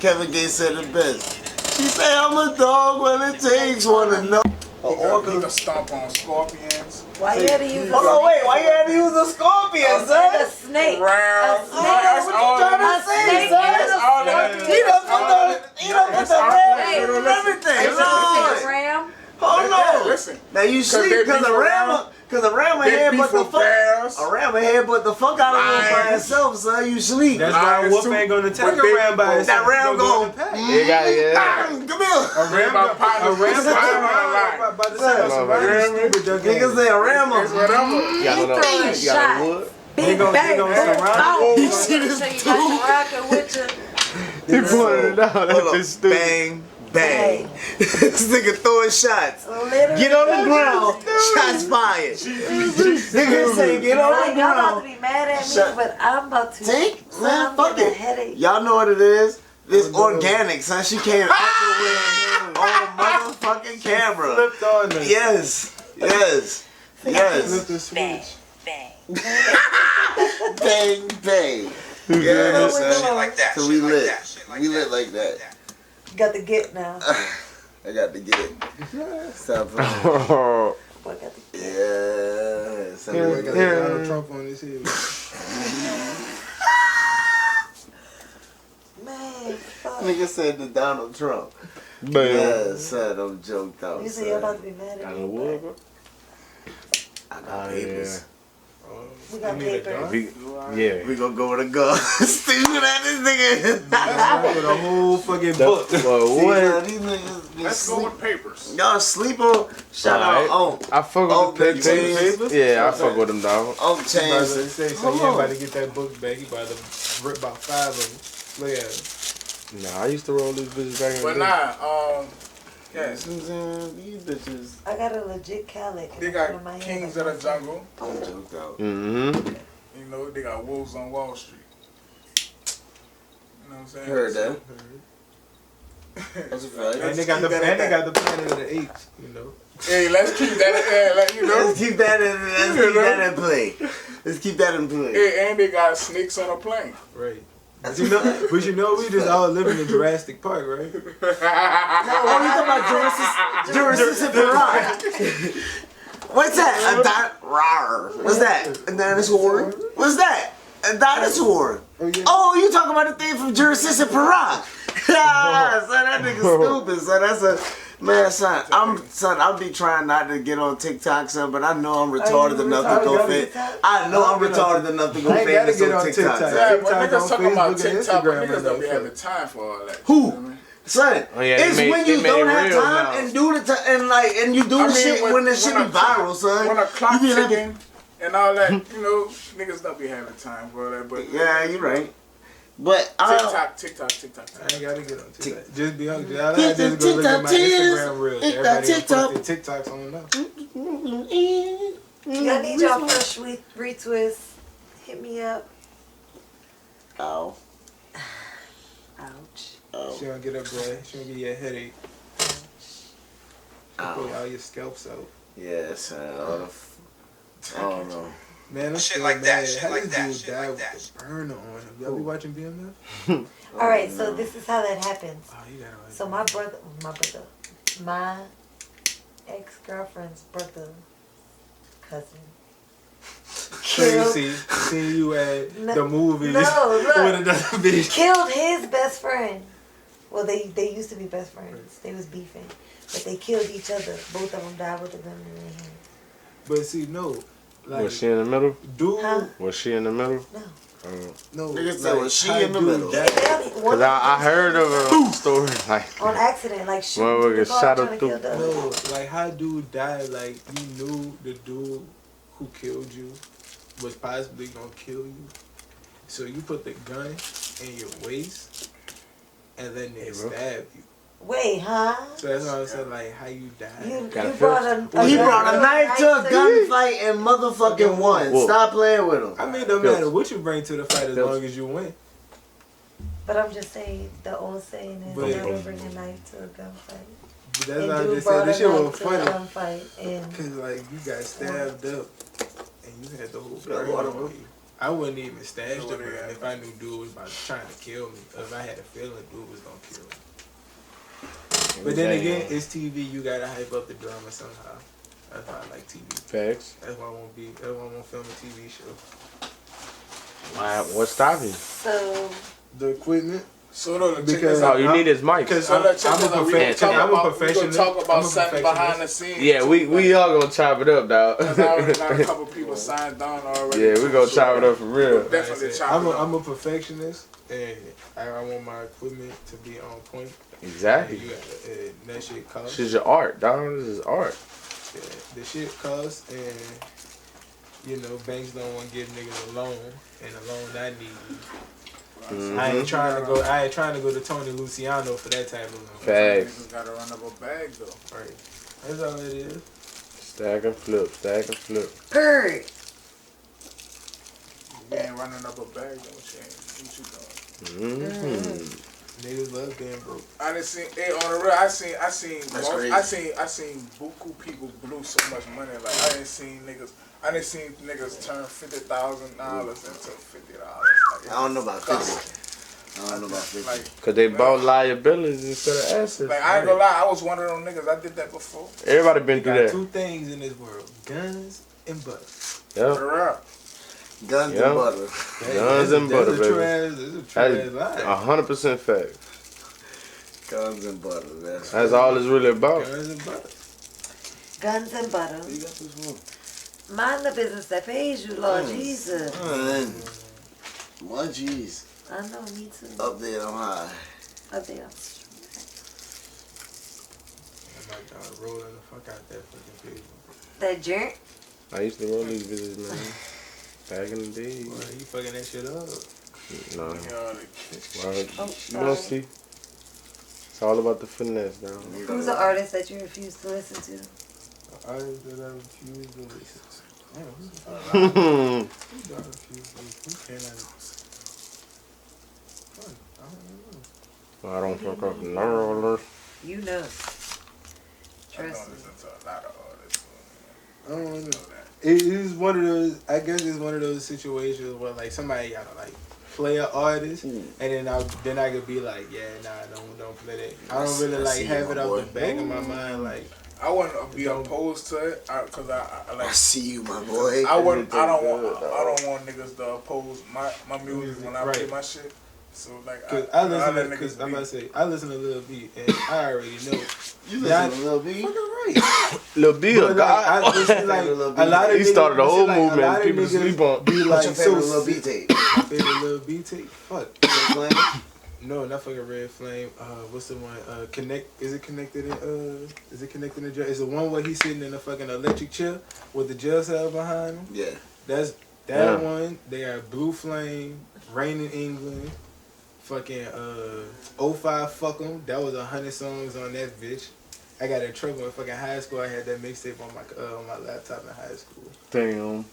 Kevin Gates said it best. She say I'm a dog when it takes one to know. He can stomp on scorpions. Why you had to use Hold on, wait. Why you had to use a scorpion, a son? snake? Round. A snake. That's all trying to A say, snake son? and a all that scorpion. is. He done put the ram and everything. Is it a Lord. ram? Hold on. Listen. Now you sleep they because beef a ram They head beef but the with bears. fuck. A ram head but the fuck out of him by Lions. himself, son. You sleep. That's why a Lions wolf too. ain't gonna take But a ram by they- itself. That ram He's gonna go. go to pack. Come You got here. A ram About by the time Ram. somebody stupid, they'll get Niggas say a ram. It's whatever. You got He no throwing you got no wood? They Big gonna bang. surround Oh, you. you see this dude? You got your rocket with you. He pointed it out. Hold That's up. just stupid. Bang, bang. This nigga throwing shots. Literally. Get on the ground. Shots fired. Nigga say get on the Like, y'all about to ground. be mad at me, Shut- but I'm about to. Take, So man, I'm fuck getting a it. headache. Y'all know what it is? It's organic, son. She came out the way on motherfucking camera. Flipped on us. Yes. Yes. Flip Yes. the switch. Bang, bang. Yeah, son. So we lit. We lit like that. Got the get now. I got to get it. Stop playing. Oh. Boy, got the get. Yeah. So Boy we got lit. Donald Trump on his head. Man, fuck. Nigga said to Donald Trump. Bam. Yeah, son, I'm joked out. You say you're about Son. to be mad Got at no me. wood, bro? I got Oh, papers. We got You need a papers. gun? Yeah. We gonna go with a gun. Stupid at this nigga. With a whole fucking book. Well, See, what? these niggas be Let's go sleep. with papers. Y'all sleep on. Shout Alright. out I fuck Oh, with the the papers. Yeah, I fuck with them, dog. on About to chains. say, so he ain't about to get that book back. He about to rip about 5 of them. Look at him. Nah, I used to roll these bitches back in But the day. nah, yes. These bitches. I got a legit calic. They got Kings of the Jungle. I'm joked out. Mm-hmm. You know, they got Wolves on Wall Street. You know what I'm saying? Heard that. That's a fact. And they got the Planet of the Apes, you know. Hey, let's keep that, like, you know. Let's keep that in. Let's keep that in play. Let's keep that in play. Hey, and they got snakes on a plane. Right. But you know, we just all living in Jurassic Park, right? Oh, you talking about Jurassic Park? What's that? Rawr. What's that? A dinosaur? What's that? A dinosaur. Oh, you talking about the thing from Jurassic Park? Son, that nigga stupid, son. That's a man, son. I'll be trying not to get on TikTok, son, but I know I'm retarded enough to go fit. I know I'm retarded enough to go I ain't gotta famous get on on TikTok. TikTok. son. Yeah, but TikTok niggas on talking about Facebook and TikTok, but Instagram niggas and don't be stuff. having time for all that. Who? You know what I mean? Son, Oh, yeah, it's when you they made don't it have real time now. and do the and you do the shit when the shit be viral, son. When a clock You be like, ticking and all that, you know, niggas don't be having time for all that. But yeah, you're right. But TikTok. I ain't gotta get on TikTok. Tick- Just be hungry. I just go look at my Instagram reels. Everybody posting TikToks on enough. I need y'all fresh retwist. Hit me up. Ow. Ouch. She gonna get up, boy. She gonna give you a headache. Pull all your scalps out. Yeah, son. I don't know. Man, I'm still mad. How this dude died with the burner on him? Y'all be watching BMF? All right, so this is how that happens. Oh, you gotta watch So my ex-girlfriend's brother, cousin, killed, Tracy, see you at No, the movies no, look. with another bitch. killed his best friend. Well, they used to be best friends. They was beefing, but they killed each other. Both of them died with a gun in their hand. But see, no. Like, Was she in the middle? dude. Huh? Was she in the middle? No. No. Nigga said, was she in the dude middle? died. Cause I heard of a story like on accident, like Motherfucker shooting the car, shot trying her to through. kill the other. No, like how dude died, like you knew the dude who killed you was possibly gonna kill you. So you put the gun in your waist and then they stab you. Wait, huh? So that's why I said like how you died. You Gotta brought a He gun brought a knife to a the- gunfight and motherfucking won. Whoa. Stop playing with him. I mean, no matter what you bring to the fight as long as you win. But I'm just saying, the old saying is But- never bring a knife to a gunfight. But that's And why I dude just brought said this a shit was knife to a funny. gunfight, and Cause like you got stabbed up and you had the whole Yeah, burn water, on bro. you. I wouldn't even stash the burn if I knew dude was about to trying to kill me. Or if I had a feeling dude was gonna kill me. But then again, it's TV. You gotta hype up the drama somehow. That's why I like TV. facts. That's why I won't be. That's why I won't film a TV show. Why? What's stopping? so The equipment. So no, check Because this Oh, out. you need his mic. Because So look, check I'm this a out. We profe- gonna talk I'm a about- we gonna professional. talk I'm about a something perfectionist. behind the scenes. Yeah, we all gonna chop it up, dog. Cause I already got a couple people signed on already. Yeah, we gonna chop it up for real. Definitely chop I'm it up. a, I'm a perfectionist, and I want my equipment to be on point. Exactly. You got, that shit costs. This is your art, dog. This is art. Yeah, the shit costs, and you know banks don't want to give niggas a loan, and the loan I need. I ain't trying to go. I ain't trying to go to Tony Luciano for that type of loan. Facts. Niggas gotta run up a bag though. Right. That's all it is. Stack and flip. Stack and flip. Bird. You ain't running up a bag though. What you doing? Mm-hmm. Niggas love being broke. I didn't see. Hey, on the real, I seen. That's crazy. I seen buku people blew so much money. Like I didn't see niggas turn $50,000 into $50. Like, I don't know about 50. I don't know about 50. Like, Cause they bought liabilities instead of assets. like I ain't gonna lie, I was one of them niggas. I did that before. Everybody been through Got that. two things in this world: guns and butter. Yeah. For real. Guns Yeah. and butter. Guns and butter, That's a true baby. ass. That's a true ass lie. 100% fact. Guns and butter. That's all it's really about. Guns and butter. Guns and butter. You got this one. Mind the business that pays you, Lord Jesus. What jeez. I know, me too. Up there on high. Up there. I'm like rolling the fuck out that fucking paper. That jerk. I used to roll these bitches, man. Back in the day. Boy, you fucking that shit up. No. Yeah, Well, Oh, you gonna see. It's all about the finesse, dog. Who's the artist that you refuse to listen to? I that I refuse to listen to. Damn, who do I refuse to listen to? Who can I listen to? Fuck, I don't know. I don't fuck up no. You know. I don't Trust me. listen to a lot of artists. I don't know. Know that. It is one of those. I guess it's one of those situations where like somebody gotta like play an artist, and then I could be like, yeah, nah, don't play that. I don't really I like see have you, it my off boy. the back of my mind like. I wouldn't be opposed to it, cause I I like. see you, my boy. I wouldn't. I don't Good, want. dog. I don't want niggas to oppose my music when I play Right. my shit. So like, Cause I I listen let to, niggas cause I'm be. about to say, I listen to Lil B, and I already know. You Not- listen to Lil B? Fucking right. Lil Bill, But like, this is like a lot of He started the niggas- whole this is like a movement. lot of People niggas sleep on. Be What's like your so favorite Lil B tape? My favorite Lil B tape? Fuck. Red Flame? No, not fucking Red Flame. What's the one? Connect. Is it connected in? Is it connected in jail? Is the one where he's sitting in a fucking electric chair with the jail cell behind him? Yeah. That's that Yeah. one. They are Blue Flame, Rain in England, fucking 05 Fuck 'em. That was 100 songs on that bitch. I got in trouble in fucking high school. I had that mixtape on my laptop in high school. Damn.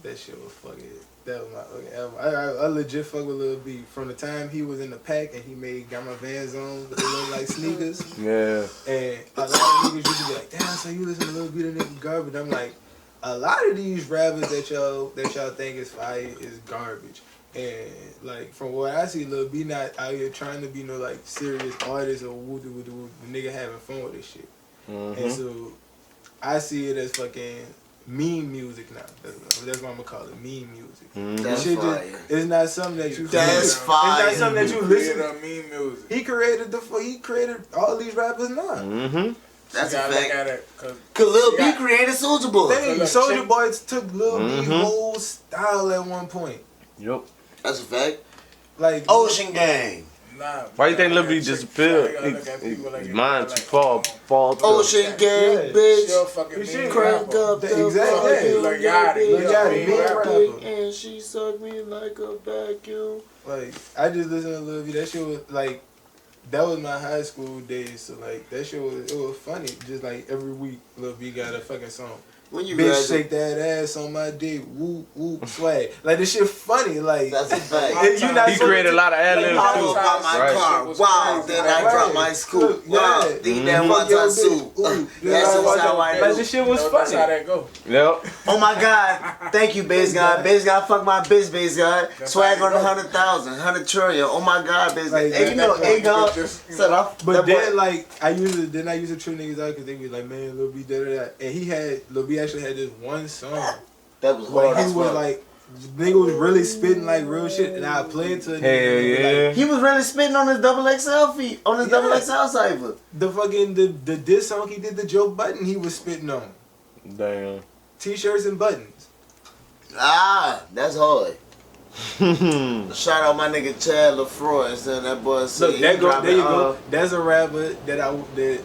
That shit was fucking. That was my fucking album. I legit fuck with Lil B from the time he was in the pack and he got my Vans on with the little like sneakers. Yeah. And a lot of niggas used to be like, damn, so you listen to Lil B, the nigga garbage. I'm like, a lot of these rappers that y'all think is fire is garbage. And like from what I see, Lil B not out here trying to be no like serious artist or woo doo the nigga having fun with this shit. And so I see it as fucking meme music now. That's what I'm gonna call it, meme music. That's Shit fire. it's not something that you. That's fire. It's not something that you listen. Created meme music. He created all these rappers now. Mm-hmm. That's You a gotta look fact. at it, 'cause Cause Lil B Yeah. created Soulja Boy. Dang, look, Soulja check- Boy took Lil B whole style at one point. Yep. That's a fact. Like Ocean Gang. nah. Why you think gotta Lil B look at disappeared? chicks. You gotta look at people like Mine like, fall through. Ocean Gang, Yeah. bitch. She'll fucking You meme should Crank rapper. up the Exactly. volume, Lil Yachty, your Lil Yachty, big meme dick, rapper. and she sucked me like a vacuum. Like I just listened to Lil B. That shit was like that was my high school days. So like that shit was funny. Just like every week, Lil B got a fucking song. When you Bitch, guys, shake that ass on my dick. Whoop whoop swag. Like this shit funny. Like that's a fact. and you not He created a lot of ad libs Pop too. up out my Right. car. Was Wow, crazy. then I Right. dropped my scoop. Yeah. Wow, eat that Fuck your wonton bitch. soup. Ooh. That's Yeah, just how I like do. this shit was That's how funny. that go. Yep. Oh my God! Thank you, Bass God. Bass God, fuck my bitch, Bass God. That's Swag how on you go. 100,000, 100 trillion. Oh my God, Bass God. Like, Hey, you know, that hey, God. just, you Set know, off. But That boy- then like I used to trip niggas out because they be like, man, Lil B da. And Lil B actually had this one song. that was Like hard he as was fuck. like, nigga was really spitting like real shit, and I played to a nigga. Hell and be yeah. like, He was really spitting on his double XL feet, on his double Yeah. XL cipher. the fucking the diss song he did to Joe Budden, he was spitting on Damn. t-shirts and buttons. Ah, that's hard. Shout out my nigga Chad LaFroy and saying that boy said Look, there you dropping, go. That's a rapper that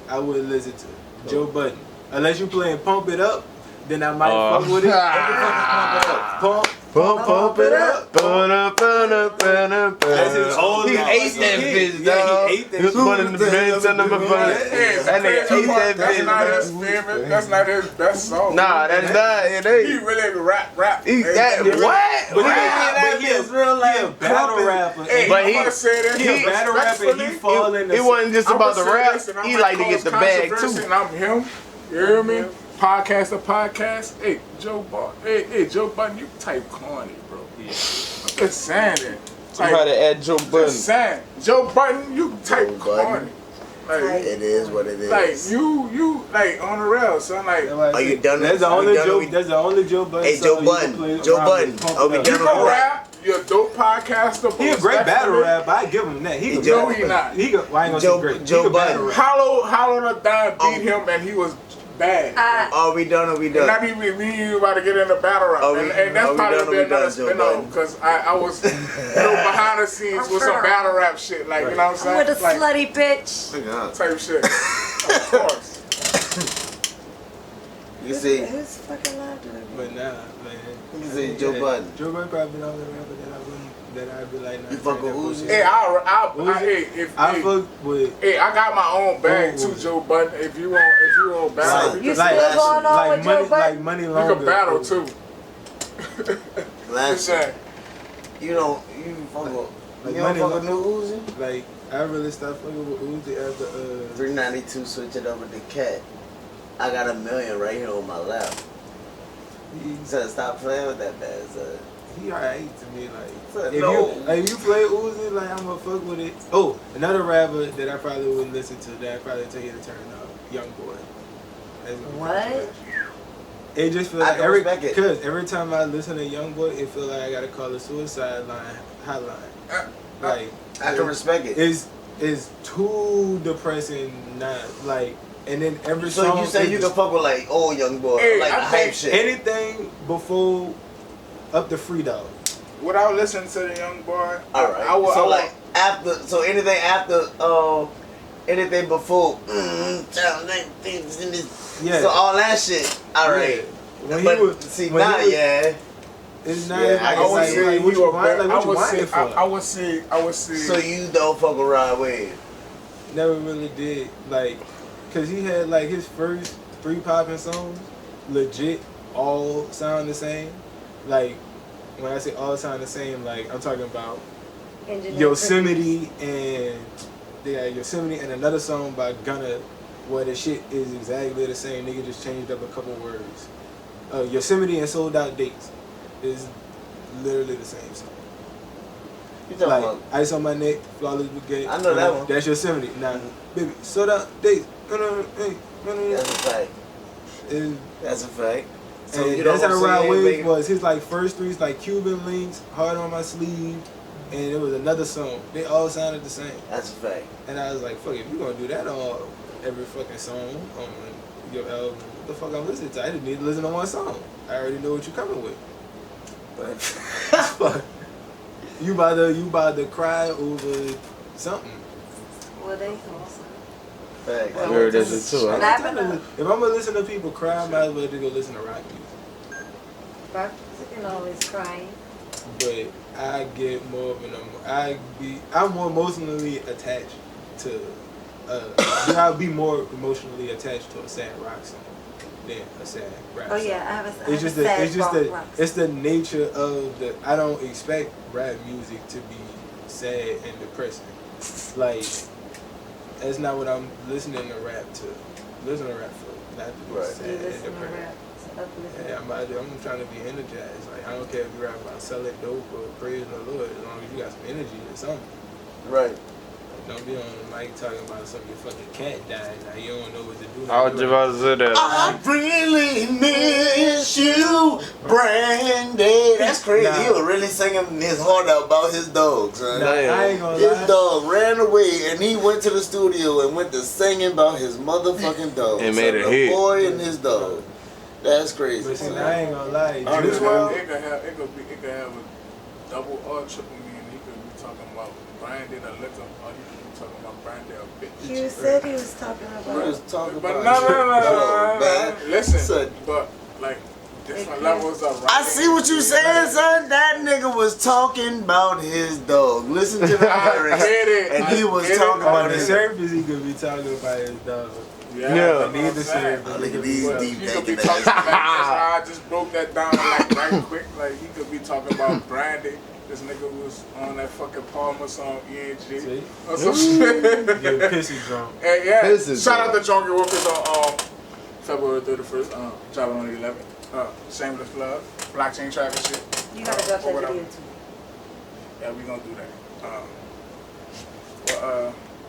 I would listen to. Joe Budden. Unless you playing Pump It Up, then I might fuck with it. What the fuck is Pump It Up? Pump it up. That's his whole He life. ate that bitch, Yeah, dog. he ate that He was shit. putting the bins under my phone. Hey, That nigga crazy ate part, that that's not bitch. his favorite. That's not his best song. Nah, that's not it. He Ain't. really rap. He Hey, got really- what? But What? he a battle rapper. Hey, But I'm he- gonna say this. He a battle rapper. And he fall in the. It wasn't just about the rap. He like to get the bag too. And I'm him. You hear me? Podcast. Hey, Joe Budden. Hey, Joe Budden, you type corny, bro. I'm just saying that. You had to add Joe Budden. Just saying. Joe Budden, you type Joe Budden. corny. Like, It is what it is. like you like on the rail, son. Like, Are you done? That's the Are we only done? Joe. We- That's the only Joe Budden. Hey, song Joe you can Budden. play Joe around Budden. with Pump Are we It Up. you done? can rap. You're a dope podcaster. He a great battle rapper. I give him that. He can Joe- rap. he not. He can. Well, I ain't gonna Joe- say great. Joe He can battle Budden. rap. Hollow the Dime beat him and he was bad. Are we done? Are we And done? not even me and you about to get into battle rap. Are we- And that's are we probably done or be we another done, Joe spin-off Budden? because I was behind the scenes with some battle rap shit. Like, you know what I'm saying? I'm with a Like, slutty bitch. God. type shit. Of course. You see, Who's fucking loud today? But nah, man. you can say Joe Budden. Joe Budden probably the only rapper that I'd be like. Nah, You fuck with that bullshit. Uzi? Hey, I fuck with. Hey, I got my own bag too, Uzi. Joe Budden. If you want battle, Right. You Like- still going on Like with money, Joe Budden? like money you longer. can battle too. Just Last saying. you don't you fuck with Like you don't money fuck lo- with new Uzi? Like I really stopped fucking with Uzi after 392 switch it over to Cat. I got $1 million right here on my lap. So stop playing with that bad son. he alright to me. Like Fuck if no. you play Uzi, like I'm gonna fuck with it. Oh, another rapper that I probably wouldn't listen to that I probably tell you to turn up, Young Boy. What? It just feels I like can respect it. cause every time I listen to Young Boy, it feel like I gotta call a suicide line hotline. Like I can respect it. It's too depressing. Not like, and then every So song. you say you is can fuck with like old young boy, Hey, like I the hype think shit. anything before up to Free Dog. Without listening to the young boy, All right. So like after, so anything after, anything before, Yeah. So all that shit. All right. Yeah. When But he was see when now, he was- yeah. It's not. Yeah, even I I can would like, see say like, what you you a want? bad. Like what you I whining for? would say. So you don't fuck with Rod Wave. Never really did. Like, cause he had like his first 3 popping songs, legit all sound the same. Like when I say all sound the same, like I'm talking about Engineer Yosemite and they got Yosemite and another song by Gunna where the shit is exactly the same. Nigga just changed up a couple words. Yosemite and Sold Out Dates is literally the same song. You talking Like about? Ice on My Neck, Flawless Brigade. I know that one. That's Yosemite. Now, baby, Sold Out Dates. Hey, That's a fact. is That's a fact. So And you know that's what how I'm Rod saying, Wave baby? was. His like first threes like Cuban Links, Hard on My Sleeve, and it was another song. They all sounded the same. That's a fact. And I was like, fuck it, if you gonna do that on every fucking song on your album, what the fuck I'm listening to? I didn't need to listen to one song. I already know what you're coming with. But fuck. You about to cry over something. Well, they also. Fact. I heard that shit too. What Huh? happened? If I'm gonna listen to people cry, I might as well just go listen to rock music. Rock music and always crying. But I get more of I'm more emotionally attached to I'll be more emotionally attached to a sad rock song than a sad rap Oh song. yeah, I have a It's just the nature of the. I don't expect rap music to be sad and depressing. Like that's not what I'm listening to rap to. Listen to rap for, not to be Right. sad You and listen to depressing. rap. So uplifting. Yeah, I'm trying to be energized. Like I don't care if you rap about selling dope or praising the Lord, as long as you got some energy or something. Right. Don't be on the mic talking about some your fucking cat died. Now you don't know what to do. I was just about to say that. I really miss you, Brandy. That's crazy. Nah. He was really singing his heart out about his dog, son. Nah, I ain't gonna His lie. dog ran away, and he went to the studio and went to singing about his motherfucking dog. And made a the hit. boy and his dog. That's crazy. But see, son. I ain't gonna lie. It Juice could WRLD, have a double or triple meaning. He could be talking about Brian did a liquor, or he could be talking about Brian did a bitch. You said he was talking We about. was talking But about no. man. Listen, Son. but like different levels of. I see what you saying, son. That nigga was talking about his dog. Listen to the lyrics. get it. And he I was get it. talking on about the his surface, he could be talking about his dog. Yeah, Yeah. that's what I'm Neither saying. said. Look at these deep He could be thinking talking ass. like I just broke that down like right quick. Like he could be talking about Brandy. This nigga was on that fucking Palmer song ENG See? or some shit. You're pissy drunk. And yeah, Pissy shout out drunk. to Junkie Workers on February 31st. Dropping on the 11th. Shameless Love, blockchain track and shit. You gotta drop Or that whatever. video too. Yeah, we gonna do that.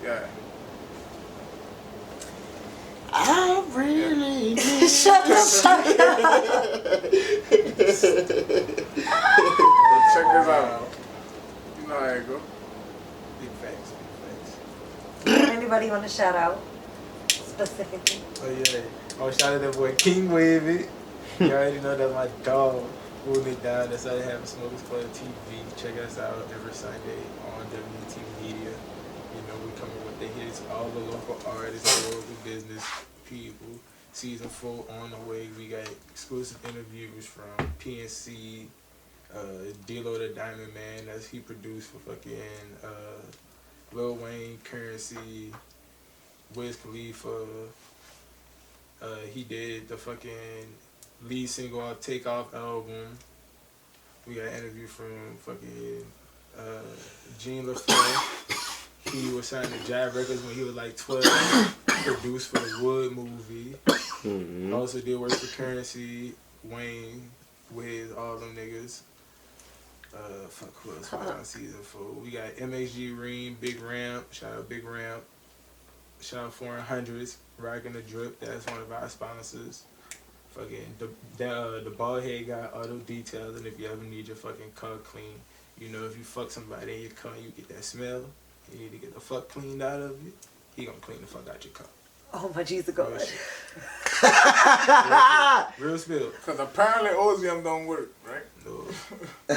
Yeah. I really Shut up. Check this out. You know how it go. Big facts, big facts. Anybody want to shout out specifically? Oh yeah. Oh, shout out that boy King Wavy. You already know that my dog holding it down. That's how they have Smokers Club TV. Check us out every Sunday on WT Media. You know, we coming with the hits, all the local artists, all local business people. Season 4 on the way. We got exclusive interviews from PNC, D-Lo the Diamond Man, that's he produced for fucking Lil Wayne, Currency, Wiz Khalifa. He did the fucking lead single off Takeoff album. We got an interview from fucking Gene LaFleur. He was signed to Jive Records when he was like 12. Produced for the Wood movie. Mhm. Also did work for Currency, Wayne, Wiz, all them niggas. Fuck who else was on season 4? We got MHG Ream, Big Ramp. Shout out Big Ramp. Shout out 400s, Rockin' the Drip. That's one of our sponsors. Fucking the bald head got auto details, and if you ever need your fucking car clean, you know if you fuck somebody in your car and you get that smell, you need to get the fuck cleaned out of it. He gonna clean the fuck out your car. Oh my Jesus God. Real spill. Because apparently Ozium don't work, right? No. No.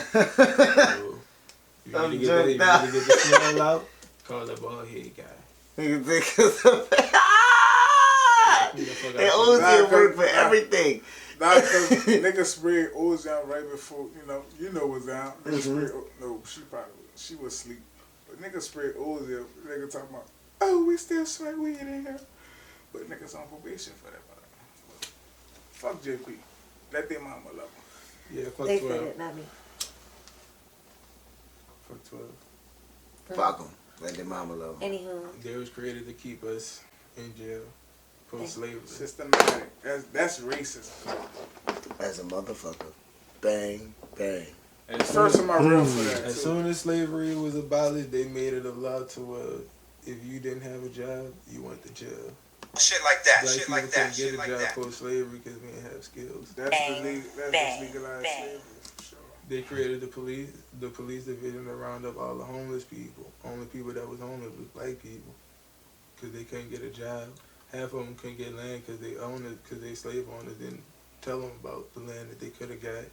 You I'm need to get the smell out. Call that bald head guy. Nigga think it's a Clean the fuck out And your car. Uzi work for everything. Not because niggas sprayed Ozium right before, you know what's down. Niggas sprayed, no, she was asleep. But niggas sprayed Ozium, nigga talking about, oh, we still smoke weed in here. But niggas on probation for that. Fuck JP. Let their mama love him. Yeah, fuck They said 12. it, not me. Fuck 12. Fuck them. Let their mama love them. Anywho, They was created to keep us in jail. Post-slavery. Systematic. That's racist. As a motherfucker. Bang, bang. As First soon, of my real for that, as too. soon as slavery was abolished, they made it a law to if you didn't have a job, you went to jail. Shit like that. Black Shit people like that. couldn't Shit get a like job that. for slavery because we didn't have skills. That's what's legalized slavery for sure. They created the police division to round up all the homeless people. Only people that was homeless was black people, because they couldn't get a job. Half of them couldn't get land because they slave owners didn't tell them about the land that they could have got.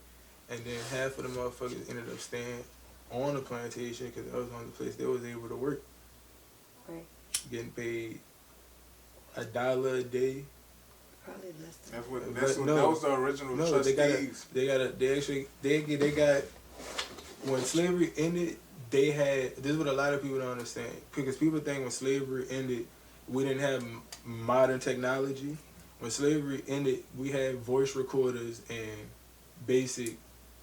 And then half of the motherfuckers ended up staying on the plantation because that was the only place they was able to work. Right. Getting paid $1 a day. Probably less than. That was the original trustees. They got when slavery ended, they had, this is what a lot of people don't understand, because people think when slavery ended we didn't have modern technology. When slavery ended, we had voice recorders and basic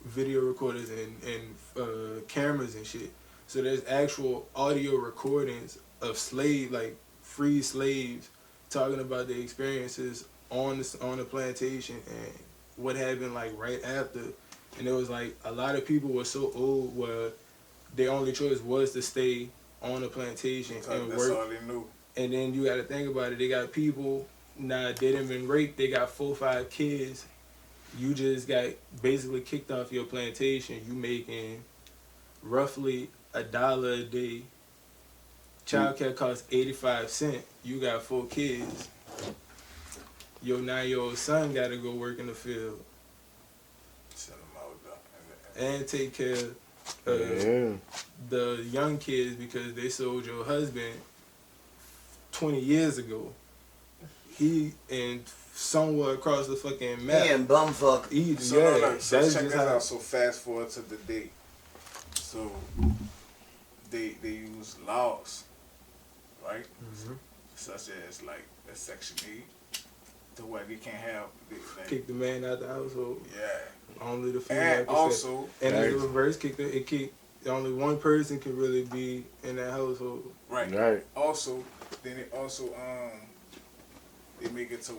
video recorders and cameras and shit. So there's actual audio recordings of free slaves talking about their experiences on the plantation and what happened right after. And it was a lot of people were so old where their only choice was to stay on the plantation and work. That's all they knew. And then you got to think about it. They got people now. They done been raped. They got 4 or 5 kids. You just got basically kicked off your plantation. You making roughly $1 a day. Childcare costs 85 cents. You got 4 kids. Your 9-year-old son got to go work in the field Send them out though. and take care of the young kids because they sold your husband 20 years ago. He and somewhere across the fucking map. Yeah, and bumfuck. So check this out. So fast forward to the day. So they use laws, right? Mm-hmm. Such as a Section 8, to where they can't have Kick the man out the household. Yeah. Only the female. And also, and in the reverse, only one person can really be in that household. right. Also, then they make it to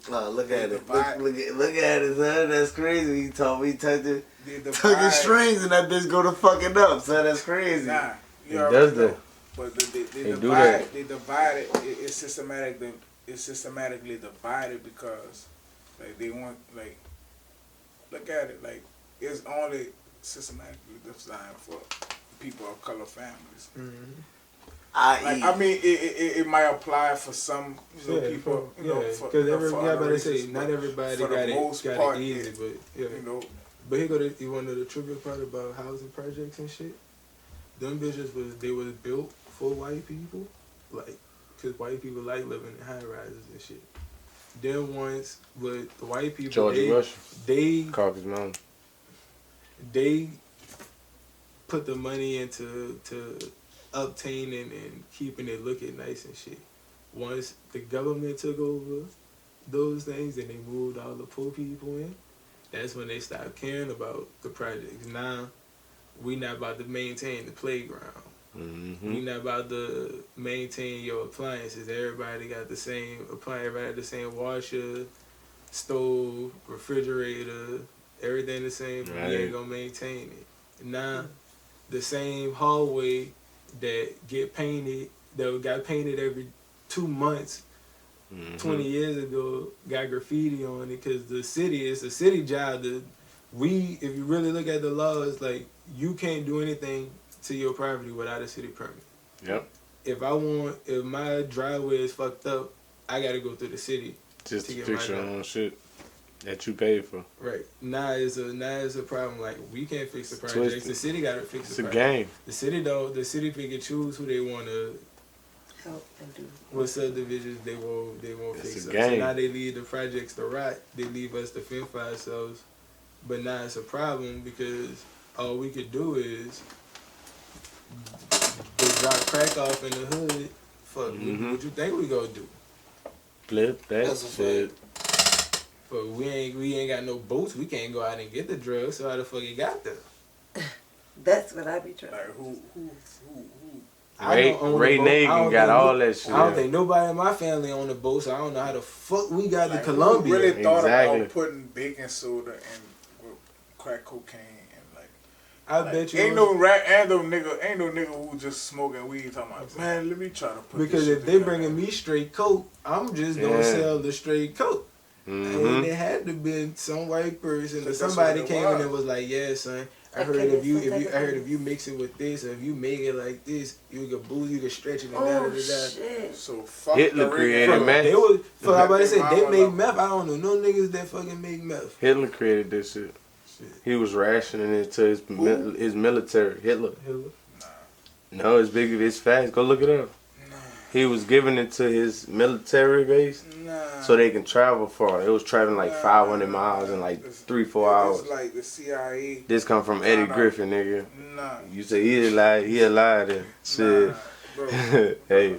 Oh, look at it. divide- Look at it, son. That's crazy. He told me tugging divide- strings and that bitch go to fucking up, son. That's crazy. Nah, you It already does know. that. But They they do that. divide it. It's systematic. It's systematically divided because they want look at it it's only systematically designed for people of color families. Mm-hmm. I mean, it might apply for some people, because not everybody for the got most it part, easy, but But here go you want to know the tripping part about housing projects and shit. Them bitches was built for white people, because white people like living in high rises and shit. Then once with the white people, Georgia Rush. they Caucus Mountain. they put the money into obtaining and keeping it looking nice and shit. Once the government took over those things and they moved all the poor people in, that's when they stopped caring about the projects. Now, we not about to maintain the playground. Mm-hmm. We not about to maintain your appliances. Everybody got the same appliance. Everybody got the same washer, stove, refrigerator, everything the same. Right. We ain't gonna maintain it. Now, the same hallway that got painted every 2 months, 20 years ago, got graffiti on it because it's a city job. If you really look at the laws, you can't do anything to your property without a city permit. Yep. If my driveway is fucked up, I gotta go through the city Just to to get fix my your driveway. own shit that you paid for. Right. Now it's a problem. We can't fix the projects. Twisted. The city gotta fix It's the a project. game. The city pick and choose who they wanna Help and do. what subdivisions they won't It's fix a up. game. So now they leave the projects to rot. They leave us to fend for ourselves. But now it's a problem because all we could do is they drop crack off in the hood. Fuck, what you think we gonna do? Flip that That's a shit. But we ain't got no boats. We can't go out and get the drugs. So how the fuck it got there? That's what I be trying. who I don't own a Ray boat. I Nagin don't got think all that shit. I don't think nobody in my family own a boat, so I don't know how the fuck we got to Colombia. Who really thought Exactly. about putting baking soda and crack cocaine and I bet you Ain't no nigga who just smoking weed talking about, man, let me try to put because this if shit they together." bringing me straight coke, I'm just gonna Yeah. sell the straight coke. And Mm-hmm. it had to been some white person or That's somebody what it came in was. and was like, "Yeah, son, I Like heard if you chemist, I heard if you mix it with this or if you make it like this, you can boost, you can stretch it and da da Oh da da." shit. So fuck Hitler the created regular- meth. They was, for I about to say they Mama make love- meth. I don't know no niggas that fucking make meth. Hitler created this shit. He was rationing it to his military. Hitler. No, it's big. It's fast. Go look it up. He was giving it to his military base Nah. so they can travel far. It was traveling like 500 miles in like 3-4 hours. It's like the CIA. This come from Eddie Nah. Griffin, nigga. Nah. You say he a liar then. Shit. Nah, bro. Hey,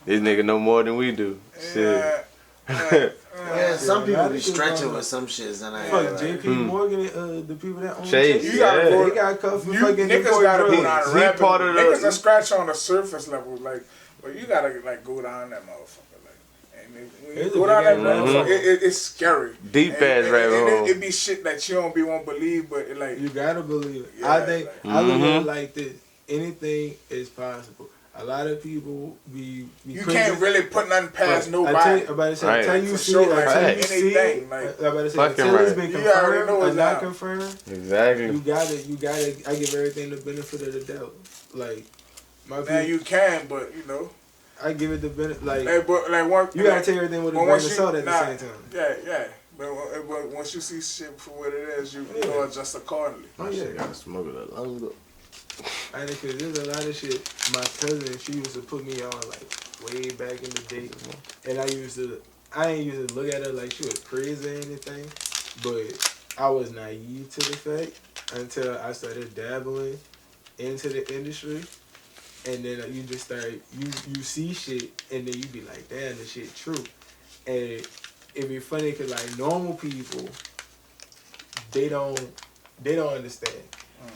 this nigga know more than we do. Shit. Yeah, some people be Yeah, stretching with some shit. And I Fuck JP Morgan and the people that own Chase, Chase. You gotta yeah. go. They got cut for You fucking niggas import gotta go drugs. down He the rabbit part hole. of the- Niggas that scratch on the surface level, like, but you gotta like go down that motherfucker, like, and when you It's go a down that big ass motherfucker, rabbit it's scary. Deep ass rabbit hole. It be shit that you don't won't believe, but it like You gotta believe it. Yeah, I think like- I look at it Mhm. like this: anything is possible. A lot of people be you crazy. can't really put nothing past I nobody. tell you, about to say, Right. until you For see sure, it, like, until you right. see it, anything, like- I'm about to say, Fucking until it's right. been You already confirmed know or it's not out. confirmed, Exactly. you gotta. I give everything the benefit of the doubt. Like my Man, people, you can, but you know, I give it the benefit. Like but like one, you gotta take everything with a but grain of once you- salt at nah, the same time. Yeah. But once you see shit for what it is, you know adjust accordingly. Oh yeah. Gotta smoke it a longer. I think cause there's a lot of shit. My cousin, she used to put me on like way back in the day, and I ain't used to look at her like she was crazy or anything, but I was naive to the fact until I started dabbling into the industry, and then you just start you see shit, and then you be like, damn, this shit true, and it be funny cause like normal people, they don't understand,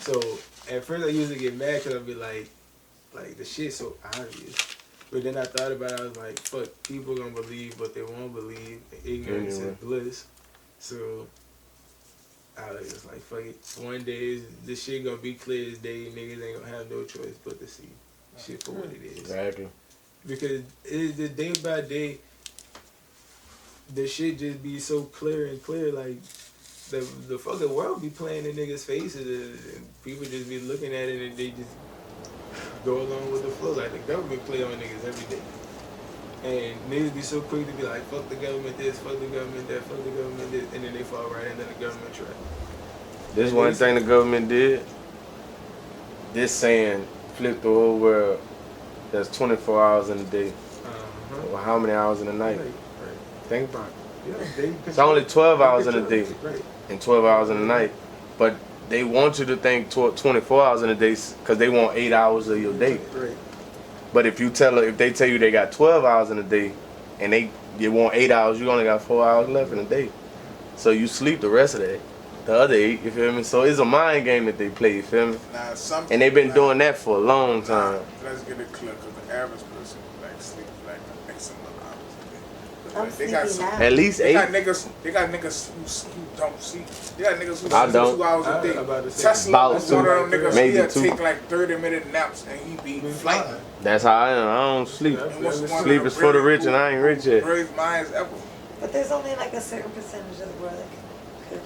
so. At first, I used to get mad because I'd be like the shit's so obvious. But then I thought about it, I was like, fuck, people gonna believe what they won't believe. Ignorance is bliss. So, I was just like, fuck it. One day, this shit gonna be clear as day. Niggas ain't gonna have no choice but to see shit for what it is. Exactly. Because it's just day by day, the shit just be so clear and clear, like, the fucking world be playing in niggas' faces and people just be looking at it and they just go along with the flow. Like the government play on niggas every day. And niggas be so quick to be like, fuck the government this, fuck the government that, fuck the government this, and then they fall right into the government trap. This one thing the government did. This saying flipped the whole world. There's 24 hours in a day. Well, how many hours in a night? Right. Think about it. Yeah, It's only 12 hours in a day Right. and 12 hours in a night. But they want you to think 24 hours in a day because they want 8 hours of your day. Right. But if they tell you they got 12 hours in a day and they want 8 hours, you only got 4 hours left in a day. So you sleep the rest of the other 8, you feel me? So it's a mind game that they play, you feel me? Nah, some And they've been people, doing that for a long time. Let's get it clear, because the average person like sleep like an X amount of hours a day. But, I'm like, they got sleeping some, now. At least they 8. got niggas who don't sleep. They got niggas who I sleep don't. 2 hours a I day. about to say, Tesla about is one of them niggas. maybe He'll 2. take like 30-minute naps and he be flighting. That's how I am. I don't sleep. And what's one of Sleep the is for the really rich and I ain't rich yet. Brave minds ever. But there's only like a certain percentage of the world that could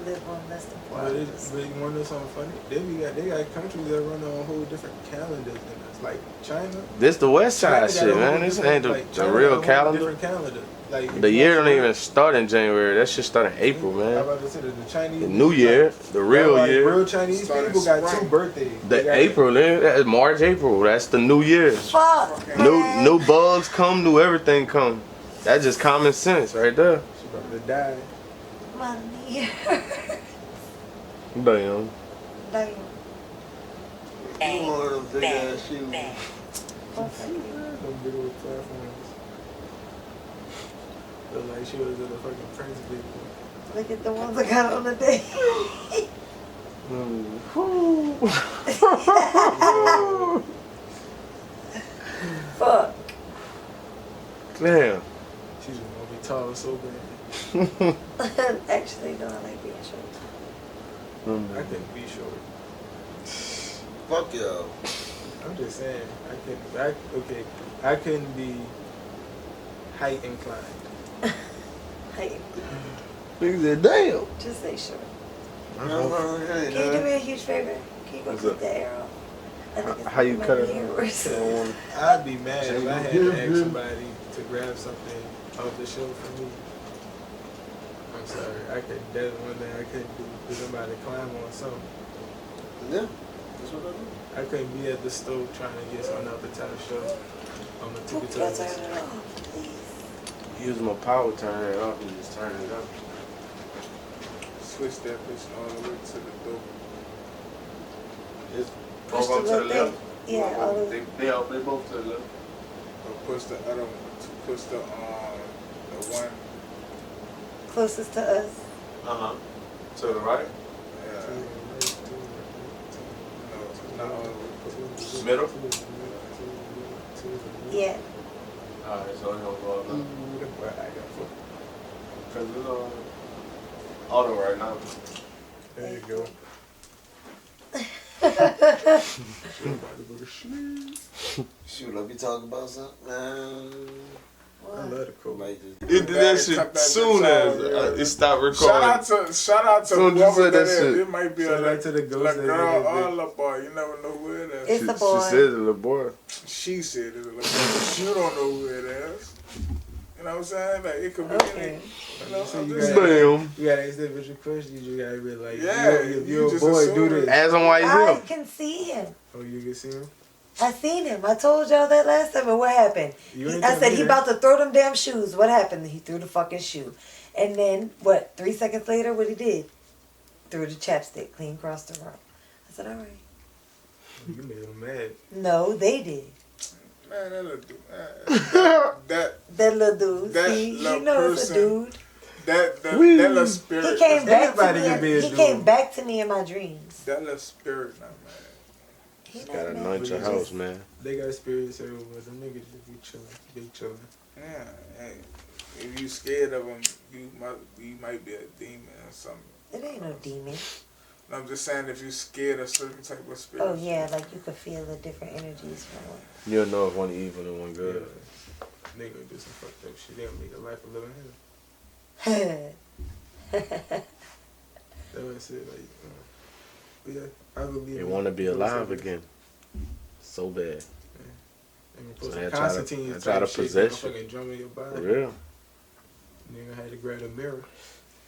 live on less than 4 But hours. you want to know something funny? They got countries that run on whole different calendars than us. Like China. This the West China Side got a shit, whole man. This different- ain't the China real got a whole calendar. Different calendar. Like The year don't even start in January. That shit start in April, I'm man. about to say that the Chinese. The New Year, the real like, year. Real Chinese Started people got spring. 2 birthdays. They The got- April, that's March, April. That's the New Year. Fuck, New man. new bugs come, new everything come. That's just common sense right there. She about to die. My knee. Damn. Damn. You one of them big ass shoes. Them big old platforms. Look like she was in a fucking Prince video. Look at the ones I got on the day. Fuck. Damn. She just want to be tall so bad. Actually, no, I like being short. I couldn't be short. Fuck yo. I'm just saying, I couldn't be height inclined. Hey, Nigga said, damn. just say short. Can you Uh-huh. do me a huge favor? Can you go What's clip up? the arrow? I think it's How you might cut be it? here worse. I'd be mad if I had to ask somebody to grab something off the shelf for me. I'm sorry, that's one thing I couldn't do. Is somebody climb on something. Yeah, that's what I do. I couldn't be at the stove trying to get something off the top shelf. I'm gonna Turn take it it off, please. Use my power, turn it up, and just turn it up. Switch that bitch all the way to the door. Just Push both on the to the little left. thing. Yeah, all the way. They both to the left. Or push the other one. Push the one. Closest to us. Uh-huh. To the right? No, not all the way. Middle? Yeah. Alright, so it's gonna go up now. Cause it's on auto right now. There you go. Shoot, let me talk about something, man. I love the cold. Might just It did that shit Cut that soon bitch as out, yeah. it stopped recording. Shout out to Soon as you whoever said that that is. shit. It might be Shout a out to the ghost like that girl did it. or a boy. You never know who it is. It's a boy. She said it, little boy. She said it. Like, you don't know who it is. You know what I'm saying? Like it could be Okay. any. You know, So I'm you just gotta- saying. Damn. You gotta ask that bitch a question. You just gotta be like, Yeah, if you your just boy do assume this. it. Ask him why he's I here. can see him. Oh, you can see him? I seen him. I told y'all that last time. And what happened? You ain't I tell said me he that. about to throw them damn shoes. What happened? He threw the fucking shoe. And then, 3 seconds later, what he did? Threw the chapstick clean across the room. I said, all right. You made him mad. No, they did. Man, that little dude. That That little dude. That See, he little knows person. a dude. that little spirit. He came back to Anybody me. can be a He dude. came back to me in my dreams. That little spirit, now, man. He Gotta not mad. anoint your house, man. They got spirits everywhere. Them niggas just be chilling. They chilling. Yeah, hey, if you scared of them, you might be a demon or something. It ain't no demon. I'm just saying if you scared of certain type of spirit. Oh, yeah, like you could feel the different energies from it. You'll know if one evil and one good. Yeah. They gonna do some fucked up shit. They gonna make a life of living hell. That's what I said. Like, yeah, I believe. They want to be alive again. So bad. I mean, So put they some try to- Constantine they try to type shit, possess you. fucking drum in your body. For real. Nigga had to grab a mirror.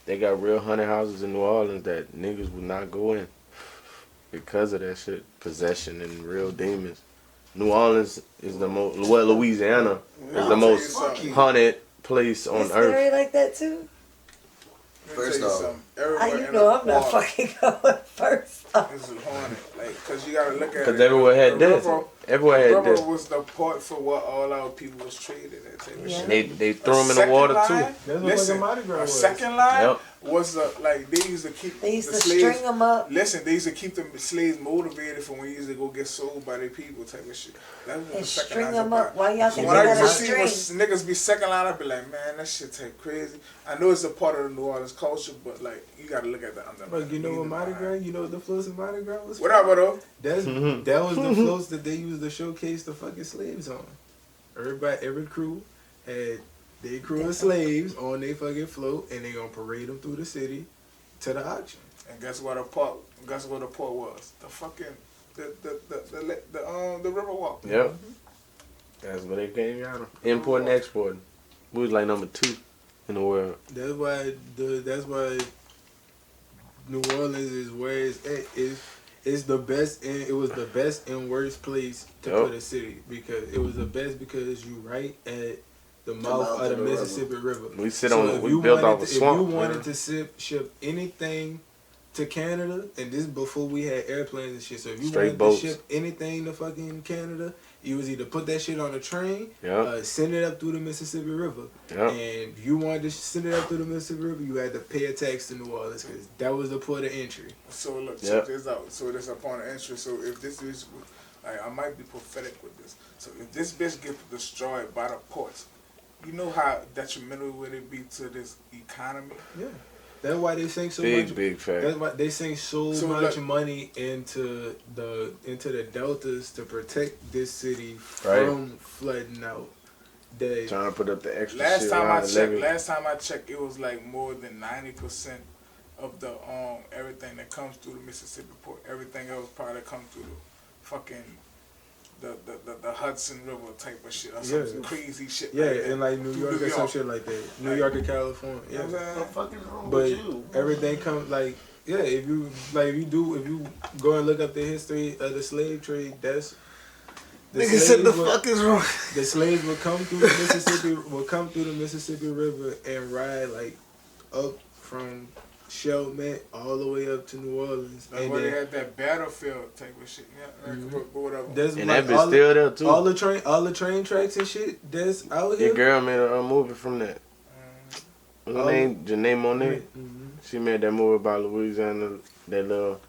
They got real haunted houses in New Orleans that niggas would not go in because of that shit. Possession and real demons. New Orleans is the most, well, Louisiana is the most haunted place on It's earth. scary like that too? First off, You know I'm not fucking going first off. This is haunted, like, cause you gotta look at it. Because everywhere had The death. river- Everywhere had River death. was the port for what all our people was traded at. Type of Yeah. shit. They threw them in the water too. That's what Listen, fucking Mardi Gras a was. second line Yep. was like they used to keep They used the to slaves. string them up Listen, they used to keep the slaves motivated for when they used to go get sold by their people type of shit. That was and the second string line them about. up. Why y'all So think when they I got a used to see string? when niggas be second line, I'd be like, man, that shit take crazy. I know it's a part of the New Orleans culture, but like you gotta look at the underlying. But you know what meaning Mardi behind Gras? You know what the floats of Mardi Gras was? Whatever though. That was the floats that they used to showcase the fucking slaves on. Every crew had their crew of slaves on their fucking float, and they gonna parade them through the city to the auction. And guess what the port was? The fucking the river walk. Yep. That's where they came out of. Importing and exporting. We was like number 2 in the world. That's why New Orleans is where it's at. It's the best, and it was the best and worst place to Yep. put a city because it was the best because you right at the mouth of the Mississippi River. We sit So on, if we you built wanted off a to- swamp. If you wanted man. to ship anything to Canada, and this before we had airplanes and shit, so if you Straight wanted boats. to ship anything to fucking Canada, you was either put that shit on a train, Yep. send it up through the Mississippi River. Yep. And if you wanted to send it up through the Mississippi River, you had to pay a tax to New Orleans because that was the port of entry. So look, Yep. check this out. So this upon entry. So if this is, like, I might be prophetic with this. So if this bitch gets destroyed by the ports, you know how detrimental would it be to this economy? Yeah. That's why they sink so Big, much. big fact. That's why they sink so So, much like- money into the deltas to protect this city Right. from flooding out. That Trying to put up the extra Last shit time around I the checked, levee. it was like more than 90% of the everything that comes through the Mississippi port. Everything else probably comes through the fucking the Hudson River type of shit or some Yeah. crazy shit. yeah, like that. and like New Through York or some shit like that. New York and California. You know what Yeah. I'm saying? What the fuck is wrong But with you? everything comes like if you go and look up the history of the slave trade, that's Nigga said the slaves fuck is wrong. the slaves would come through the Mississippi River and ride like up from Chalmette all the way up to New Orleans. Like And where they then had that battlefield type of shit. Yeah, but whatever. that's And like that bitch still there too. all the train tracks and shit that's out here. Your girl made a movie from that. What's her Oh. name? Janae Monáe. Mhm. She made that movie about Louisiana, that little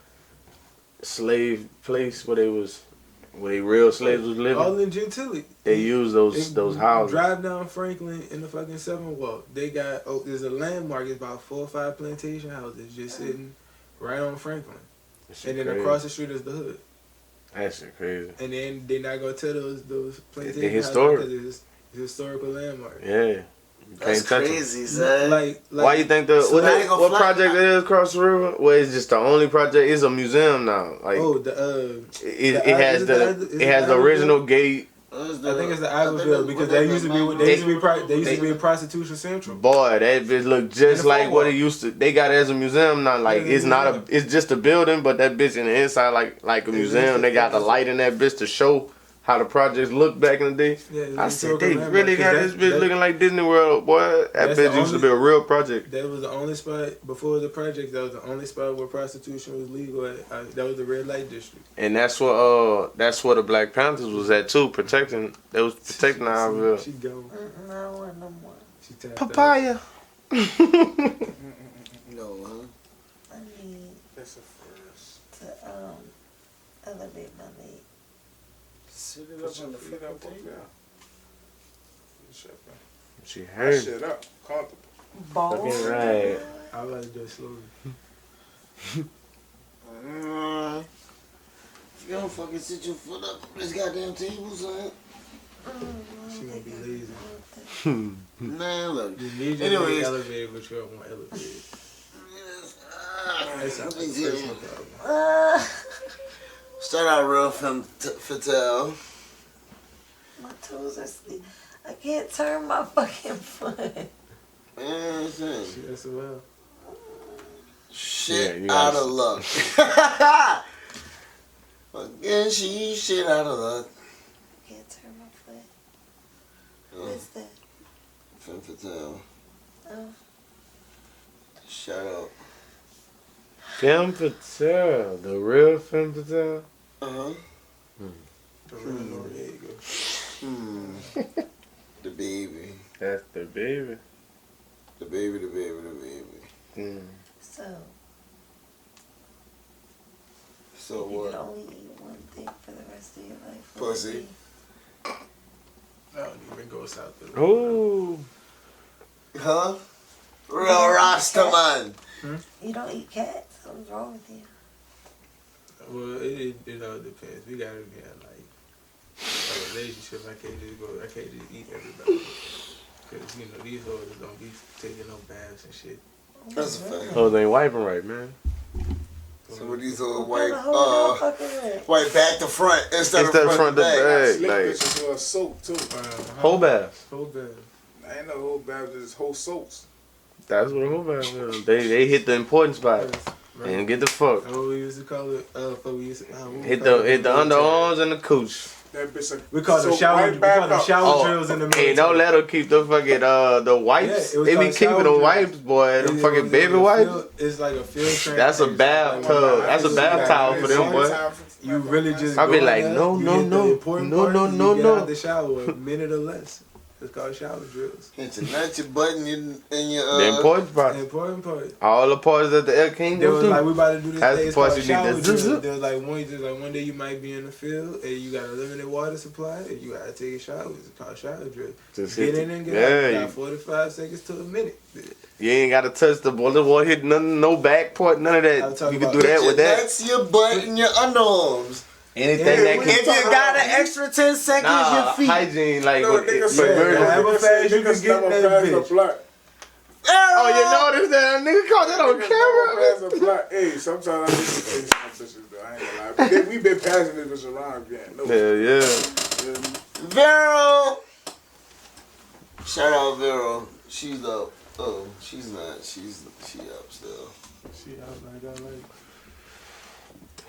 slave place where they real slaves was living. All in Gentilly. They use those houses. Drive down Franklin in the fucking 7 Walk. They got there's a landmark. It's about 4 or 5 plantation houses just sitting right on Franklin, That shit and then crazy. across the street is the hood. That shit crazy. And then they're not gonna tell those plantation They houses historic. because it's historical landmark. Yeah. You That's can't touch 'em. crazy, son. Like Why you think So they ain't gonna what fly- project it is across the river? Well, it's just the only project. It's a museum now. Like it has the original gate. I think it's the Iberville because they used to be a prostitution central. Boy, that bitch look just the like phone what wall. it used to. They got it as a museum now. Like Yeah, it's not museum. it's just a building, but that bitch in the inside like a museum. They got the light in that bitch to show how the projects looked back in the day. Yeah, it's I a said historical they landmark, really 'cause got that- this bitch that- looking like Disney World, boy. That That's bitch the used to only- be a real project. That was the only spot before the project. That was the only spot where prostitution was legal. That was the red light district. And that's where the Black Panthers was at too, protecting. They was protecting our She gone. I don't want no more. She tapped out. papaya. No, huh? I need That's a first. to elevate my leg. Sit it Put up on your the feet up fucking up table. there. You tripping. She That heard. shit up. Comfortable. Balls. Fucking right. I like to do it slowly. You don't fucking sit your foot up on this goddamn table, son. She gonna be lazy. Man, look. You need your Anyways. leg elevated, but you don't want elevated. That's Let me that's see. no problem. Start out real Fatel. My toes are sleep. I can't turn my fucking foot. Man, son. She that's well. Shit Yeah, you gotta out of luck. Again, she shit out of luck. Can't turn my foot. Oh, What is that? Femme Fatale. Oh. Shout out. Femme Fatale, the real Femme Fatale. Uh-huh. There you go. Hmm. The baby. That's the baby. The baby, the baby, the baby. Mm. So, So you what? can only eat one thing for the rest of your life. Pussy. I don't even go south of the Oh, Huh? Real Rasta man. You don't eat cats? What's wrong with you? Well, it all depends. We gotta be in like a relationship. I can't just eat everybody. Cause you know these hoes don't be taking no baths and shit. That's a fact. oh, they ain't wiping right, man. So with these old What white, kind of hoe y'all fucking with? white back to front instead Instead of of front to back. Hey, Slick like- bitches do a soap too. Whole bath. Whole bath. I ain't no whole bath, just whole soaps. That's what a whole bath is. They hit the important spot and get the fuck. What we used to call it. Hit the underarms and the cooch. That bitch a We call them soap shower. right We back call them up. shower drills in the military. Hey, don't let her keep the fucking the wipes. Yeah, it was They be called keeping shower the drills. wipes, boy. The It fucking was baby a wipes. It's like a field training. That's a bathtub. That's a bath towel for them, boy. You really just. I be go like, in there, no, you no, hit the no, important no, part, no, and no, you get no. out the shower a minute or less. It's called shower drills. Hit your nut, your button, and your The important part. The important part. All the parts that the air can't There go was through. like we about to do this That's day. the It's part called you need shower that drills. zip. There was like one day you might be in the field and you got a limited water supply and you gotta take a shower. It's called shower drill. Just Get hit in and it. get out. Yeah, You you- got 45 seconds to a minute. You ain't gotta touch the ball. The ball hit nothing, no back part, none of I'm that. talking You can about do that your with that. nuts, your butt, and your underarms. Anything Yeah, that we can. If you got an extra 10 seconds, Nah, your feet. hygiene, like, No, with niggas for say emergency. however fast you can niggas get in never that pass bitch. a block. Oh, you noticed that? Nigga caught that on Niggas camera. never pass a block. Hey, sometimes I need to face some bitches though. I ain't gonna lie. But we been passing this bitch around again. No. Yeah. Vero. Shout out Vero. She's up. Oh, she's not. She up still. Shit, I was like,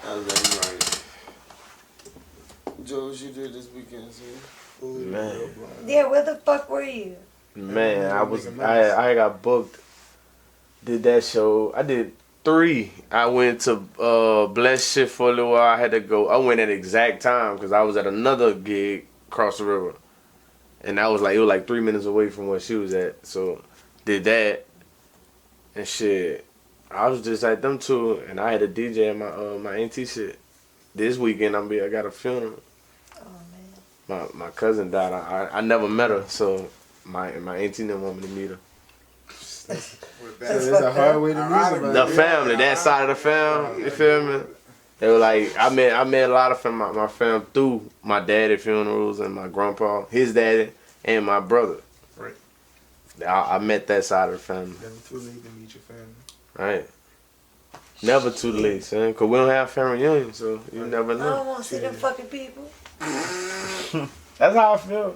I was right. Joe, what you did this weekend, sir? Man. Yeah, where the fuck were you? Man, I got booked. Did that show. I did 3. I went to Bless Shit for a little while. I had to go. I went at the exact time because I was at another gig across the river. And I was like, it was like 3 minutes away from where she was at. So did that. And shit. I was just at them two, and I had a DJ at my auntie shit. This weekend I got a funeral. Oh man. My cousin died. I never met her, so my auntie didn't want me to meet her. With That's it's a fucked hard up. way to meet The somebody. family, that side of the family, you feel me? They were like, I met a lot of my fam through my daddy funerals and my grandpa, his daddy, and my brother. Right. I met that side of the family, Never too late to meet your family. right? Never too late, son, because we don't have family reunions, so you never I don't know. want to see them fucking people. That's how I feel.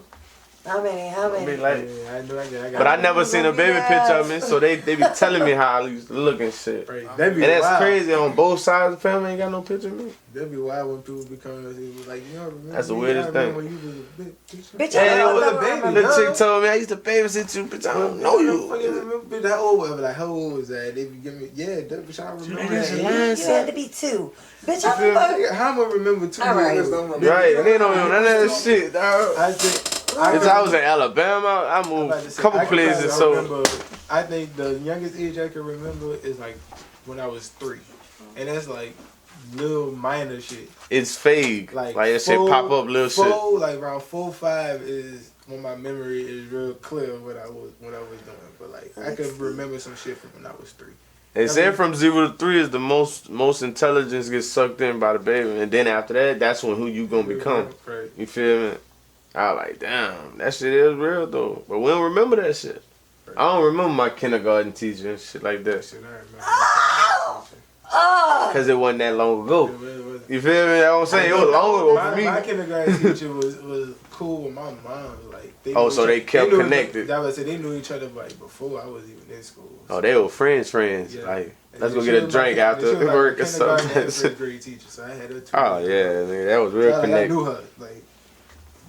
How many? How I many? mean, like, Yeah, I know I got. but I never seen a baby picture of me, so they be telling me how I used to look and shit. Right. That'd be And that's wild. crazy. On both sides of the family, ain't got no picture of me. That'd be wild when people become like, you know, remember That's the me? weirdest I remember thing. when you was a bitch. Bitch, Yeah, I it was don't a know baby. my The No. chick told me I used to babysit you, bitch. I don't know you. Remember, bitch, how old was I? Like, how old was that? They be giving me, yeah, that bitch, I remember That's that. a lie. You had to be 2. Bitch, You I feel remember. me? How am I remember 2 All right. years? Don't remember. Right, and they don't know none of that shit, dog. I think. Bitch, I was in Alabama. I I'm moved about to a say, couple I can places, probably so remember, I think the youngest age I can remember is like when I was 3, and that's like little minor shit. it's fake. Like that shit 4, pop up little shit. 4, like around 4, 5 is when my memory is real clear of what I was doing. But like I could remember some shit from when I was 3. They said from 0 to 3 is the most intelligence gets sucked in by the baby, and then after that, that's when who you gonna become. Right. You feel me? I was like, damn, that shit is real though. But we don't remember that shit. I don't remember my kindergarten teacher and shit like that. Shit, I remember. Oh! Cause it wasn't that long ago. It was- You feel me? That's what I'm saying. It was long ago my, for me. my kindergarten teacher was cool with my mom. Like Oh, knew so each they kept knew- connected. I would say they knew each other like before I was even in school. Oh, they were friends. Yeah. Like, And let's then go she get a was my drink kin- after she was like work my or kindergarten something. and first grade teacher, so I had her too. Oh yeah, nigga, that was So, real like, I connected. knew her, like,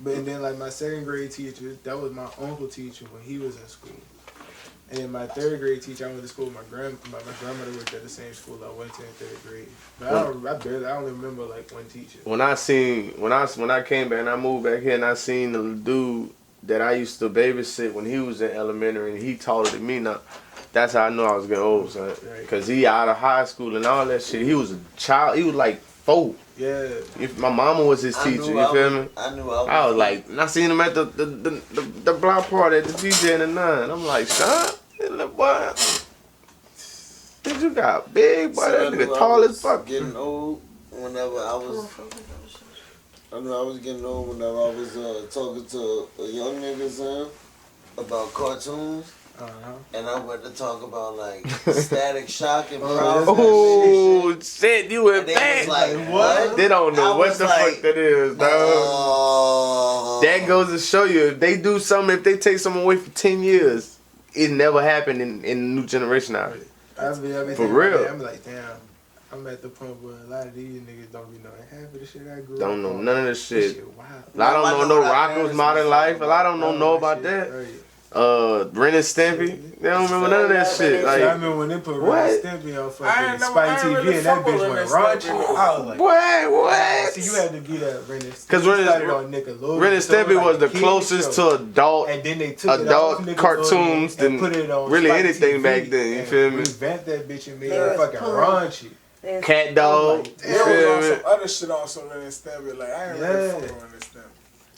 but and then like my 2nd grade teacher, that was my uncle teacher when he was in school. And then my 3rd grade teacher, I went to school with my grandmother worked at the same school I went to in 3rd grade. But I only remember like one teacher. When I came back and I moved back here and I seen the dude that I used to babysit when he was in elementary and he taller than me now. That's how I knew I was getting old, son. Right. Cause he out of high school and all that shit. He was a child. He was like 4. Yeah. My mama was his teacher. You feel me? I knew I was like, and I seen him at the block party at the DJ in the 9. I'm like, son, little boy, bitch, you got big, boy. That nigga tall as fuck. Getting old whenever I knew I was getting old whenever I was talking to a young nigga son about cartoons. And I went to talk about like Static Shock and Proud. Oh shit, you went And they back. was like, what? They don't know I what was the like, fuck that is, dog. That goes to show you, if they do something, if they take someone away for 10 years, it never happened in the new generation now. I be For thinking real. about that, I'm like, damn. I'm at the point where a lot of these niggas don't be knowing half of the shit I grew up don't know on. none of this This shit. wild. A lot don't know what our Rocco's parents Modern was Life. A lot don't All know that about shit, that. right. Ren and Stimpy. They don't remember none of that shit. I Like, remember when they put what? Ren and Stimpy on fucking I Spike ain't TV really and that fuck with bitch Ren went and raunchy. Stimpy. I was like, what? see, you had to be that Ren and Stimpy. 'Cause Ren and- started on Nickelodeon. Ren and so it Stimpy like was a the kid closest show. to adult And then they took it off Nickelodeon cartoons and than put it on really Spike anything TV back then, you and feel me? revamped that bitch and made Yeah, it it's fucking cool. raunchy. There's- Cat Dog. You There was feel on me? some other shit on some Ren and Stimpy. Like, I ain't really Yeah. fucking with Ren and Stimpy.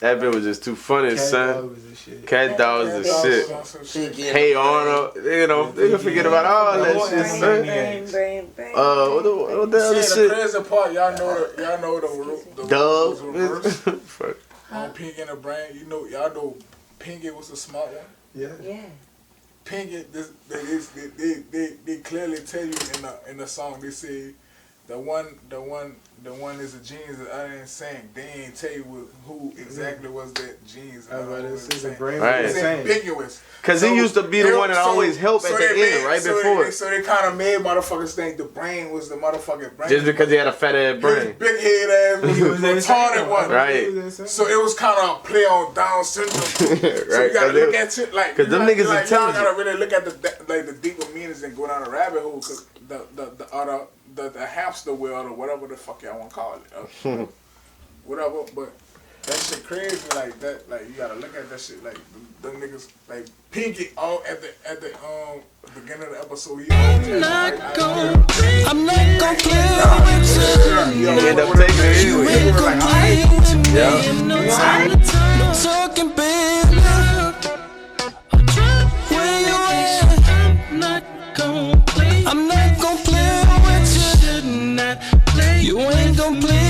That bitch was just too funny, Cat son. Dog was the shit. Cat Dog was the Cat shit. Was on some shit. Hey Arnold, you know, they forget about all that shit, Brain, son. brain. What the other See, the shit? crazy part, y'all know the Dub. reverse. Fuck. On Pinky and the Brain, y'all know Pinky was the smart one. Yeah. Yeah. Pinky, they clearly tell you in the song. They say the one is a genius that I ain't saying. They ain't tell you who exactly was that genius. I was about to say the saying. brain Right. was It's insane. ambiguous. Cause he used to be the one that always helped at the they end, right so before. So they kind of made motherfuckers think the brain was the motherfucking brain. Just because he had a fat ass brain. Big head ass was He was the insane. retarded one. Right. He was insane. So it was kind of a play on Down syndrome. So Right, you gotta 'cause look they- at it like 'cause them niggas y'all intelligent. gotta really look at the deeper meanings and go down a rabbit hole. Cause the hamster wheel or whatever the fuck y'all want to call it, whatever. But that shit crazy like that. Like you gotta look at that shit like them niggas like Pinky all at the beginning of the episode. I'm not gonna play with He ended up taking it anyway. Talking baby, where you at? I'm not gon' play with you. You ain't gon' play